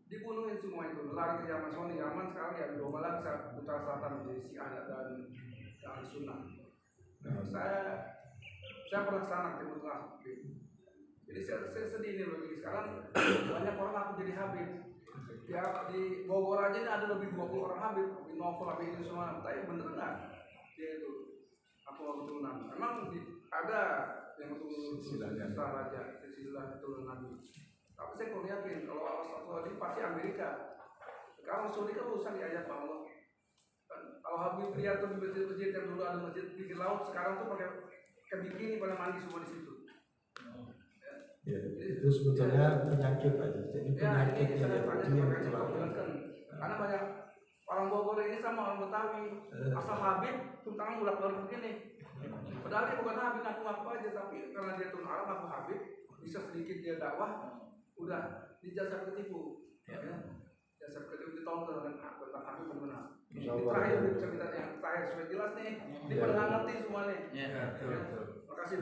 dibunuhin semua itu, lari ke Yaman. Soalnya Yaman sekarang ya dua malam utara selatan menjadi Syiah dan Sunnah. Nah, saya pernah sana Timur Tengah. Jadi saya sedih nih begini sekarang banyak orang aku jadi Habib. Ya di Bogor aja ini ada lebih 20 orang Habib, di Novel, Habib ini semua. Tapi bener nggak? Dia itu aku keturunan. Memang ada yang silsilah raja, silsilah keturunan Nabi. Tapi saya kalau yakin kalau Allah Saudi pasti Amerika. Sekarang Saudi kan urusan di ayat Allah. Kalau Habib lihat tuh di masjid-masjid yang dulu ada masjid pinggir laut, sekarang tuh pakai bikini pada mandi semua di situ. Ya, itu sebetulnya penyakit aja. Jadi penyakit yang jelaskan. Karena banyak orang Bogor ini sama orang Betawi asal Habib tentang mulak-balik begini. Padahal dia bukan Habib, ngaku-ngaku aja, tapi karena dia turun Arab ngaku Habib, bisa sedikit dia dakwah, udah dijajah ketipu. Ya. Jasa ketipu ditolong dengan tentang Habib benar. Ini terakhir cerita yang terakhir sudah jelas nih. Ini pada nggak ngerti semua nih. Terima kasih.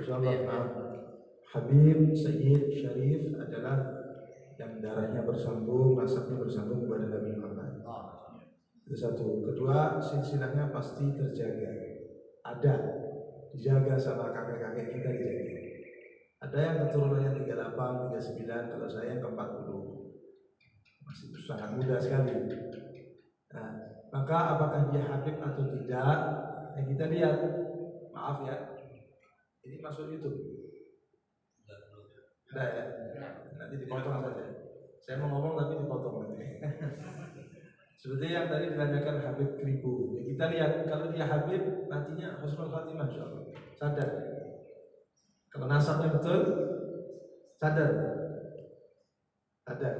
Habib Sayyid Syarif adalah yang darahnya bersambung, nasabnya bersambung kepada Nabi Muhammad. Itu satu. Kedua, silsilahnya pasti terjaga. Ada, dijaga sama kakek-kakek kita dijaga. Ada yang keturunannya 38, 39, kalau saya yang ke-40. Masih sangat muda sekali. Nah, maka apakah dia Habib atau tidak? Nah, kita lihat. Maaf ya, ini masuk YouTube. Udah ya, nanti dipotong saja. Saya mau ngomong tapi dipotong nanti. Seperti yang tadi ditanyakan Habib Kribo. Ya, kita lihat kalau dia Habib nantinya husnul khatimah insyaallah. Sadar. Kalau nasabnya betul, sadar. Sadar.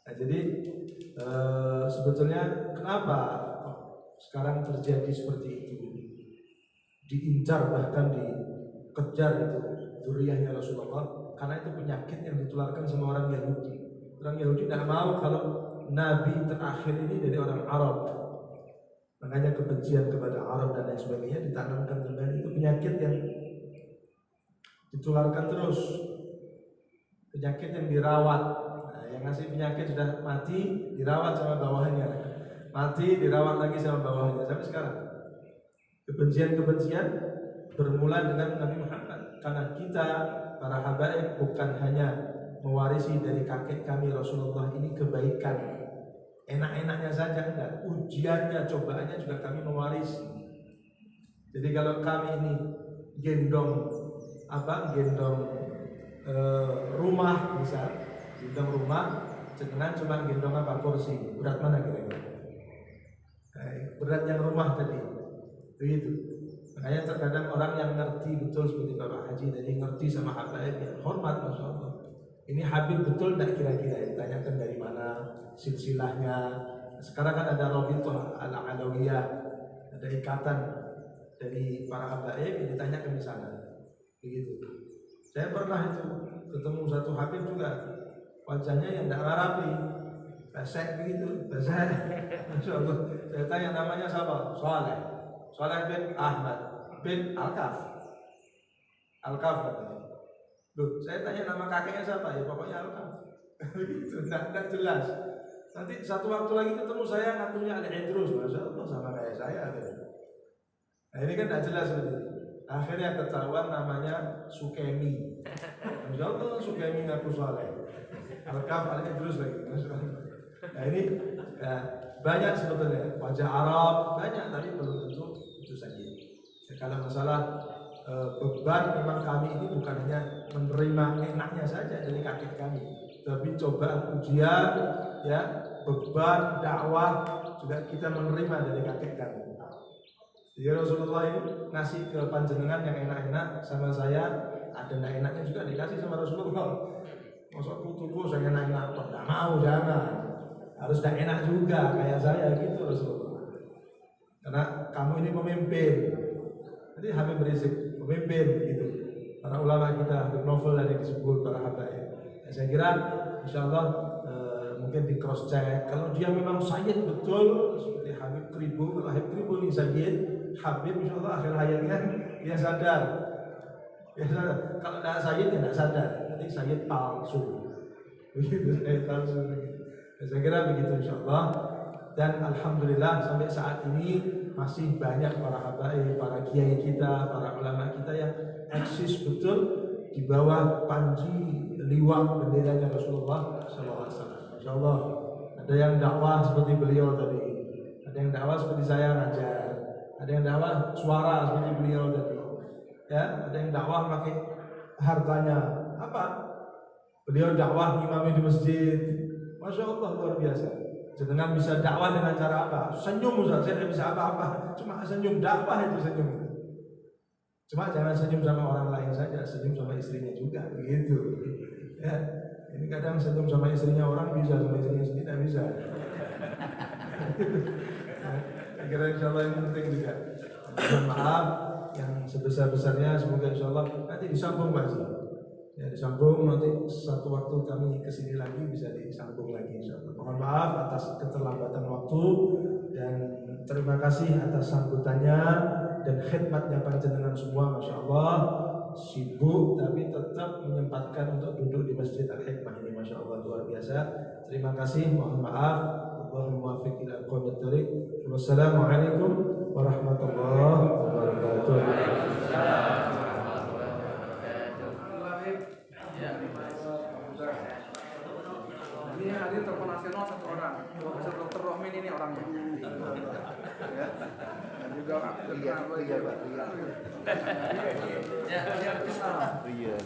Nah, jadi sebetulnya kenapa sekarang terjadi seperti itu? Diincar bahkan dikejar itu zuriyahnya Rasulullah. Karena itu penyakit yang ditularkan sama orang Yahudi. Orang Yahudi tidak mau kalau Nabi terakhir ini dari orang Arab. Makanya kebencian kepada Arab dan lain sebagainya ditanamkan kembali. Itu penyakit yang ditularkan terus. Penyakit yang dirawat. Nah, yang ngasih penyakit sudah mati, dirawat sama bawahnya. Mati, dirawat lagi sama bawahnya. Sampai sekarang. Kebencian-kebencian bermula dengan Nabi Muhammad. Karena kita para habaib bukan hanya mewarisi dari kakek kami Rasulullah ini kebaikan enak-enaknya saja, enggak, ujiannya, cobaannya juga kami mewarisi. Jadi kalau kami ini gendong rumah misal, gendong rumah, jangan cuma gendong kursi, berat mana kira-kira? Berat yang rumah tadi, begitu. Makanya terkadang orang yang ngerti betul seperti Bapak Haji tadi ngerti sama habaib ya hormat, masya Allah. Ini Habib betul tidak kira-kira? Ditanyakan dari mana silsilahnya. Sekarang kan ada Rabithah Al-Alawiyah, ada ikatan dari para habaib, ditanyakan di sana. Begitu. Saya pernah itu ketemu satu Habib juga, wajahnya yang tidak rapi, pesek begitu, pesek. Masya Allah. Saya tanya namanya siapa? Saleh bin Ahmad bin Al-Kaf katanya. Loh, saya tanya nama kakeknya siapa? Ya pokoknya Al-Kaf. Begitu, tidak jelas. Nanti satu waktu lagi ketemu saya ngaturnya ada Idrus, masya Allah sama kayak saya. Nah ini kan tidak jelas seperti itu. Akhirnya ketahuan namanya Sukemi. Insya Allah Sukemi ngaku soleh. Al-Kaf al-Idrus lagi. Nah ini ya, banyak sebetulnya wajah Arab banyak, tapi belum tentu itu saja. Ya, kalau masalah beban, memang kami ini bukan hanya menerima enaknya saja dari kakek kami, tapi cobaan ujian, ya beban dakwah juga kita menerima dari kakek kami. Jadi Rasulullah ini ngasih ke panjenengan yang enak-enak sama saya, ada yang enaknya juga dikasih sama Rasulullah. Masa putuku saya enak-enak, tidak mau, jangan. Harus dah enak juga kayak saya gitu Rasulullah. Karena kamu ini pemimpin. Jadi Habib Rizik pemimpin gitu. Para ulama kita Habib Novel dari disebut para habaib. Ya, saya kira insyaallah mungkin di cross check. Kalau dia memang sayyid betul seperti Habib Kribo, kalau Habib Kribo ini sayyid, Habib insyaallah akhir hayatnya dia sadar. Ya sadar. Kalau tidak sayyid ya tidak sadar. Nanti sayyid palsu. Begitu sayyid palsu. Ya, saya kira begitu insyaallah. Dan alhamdulillah sampai saat ini masih banyak para habaib, para kiai kita, para ulama kita yang eksis betul di bawah panji liwah benderanya Rasulullah SAW. Insyaallah ada yang dakwah seperti beliau tadi, ada yang dakwah seperti saya ngajar, ada yang dakwah suara seperti beliau tadi, ya, ada yang dakwah pakai hartanya. Apa? Beliau dakwah imami di masjid, masya Allah luar biasa. Jenengan bisa dakwah dengan cara apa? Senyum Ustaz, saya tidak bisa apa-apa, cuma senyum, dakwah itu senyum. Cuma jangan senyum sama orang lain saja, senyum sama istrinya juga, begitu. Ya, ini kadang senyum sama istrinya orang bisa, sama istrinya sendiri tidak bisa. Saya kira insyaallah ini penting juga. Mohon maaf yang sebesar-besarnya, semoga insyaallah nanti disambung Pak Haji. Ya disambung, nanti satu waktu kami kesini lagi bisa disambung lagi insyaallah. Mohon maaf atas keterlambatan waktu dan terima kasih atas sambutannya dan khidmatnya panjenengan semua, masya Allah sibuk tapi tetap menyempatkan untuk duduk di Masjid Al-Hikmah ini, masya Allah luar biasa. Terima kasih, mohon maaf. Allahumma muwaffiq ila aqwamit thoriq. Wassalamualaikum warahmatullahi wabarakatuh. Ini hadir telepon nasional satu orang, Profesor Dr. Rohmin ini orangnya. Ya. Dan juga iya Pak, iya. Ya, dia kenal. Iya.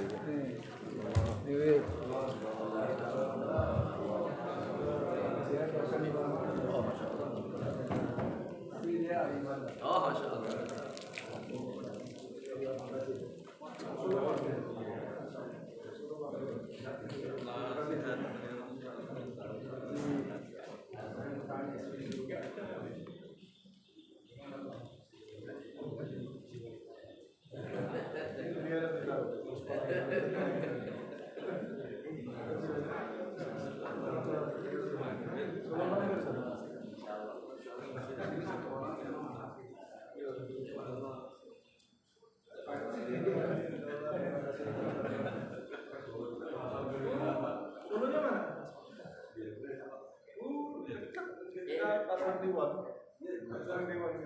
Oh, masya Allah. Sulunya mana? Dekat. Pasar Dewan.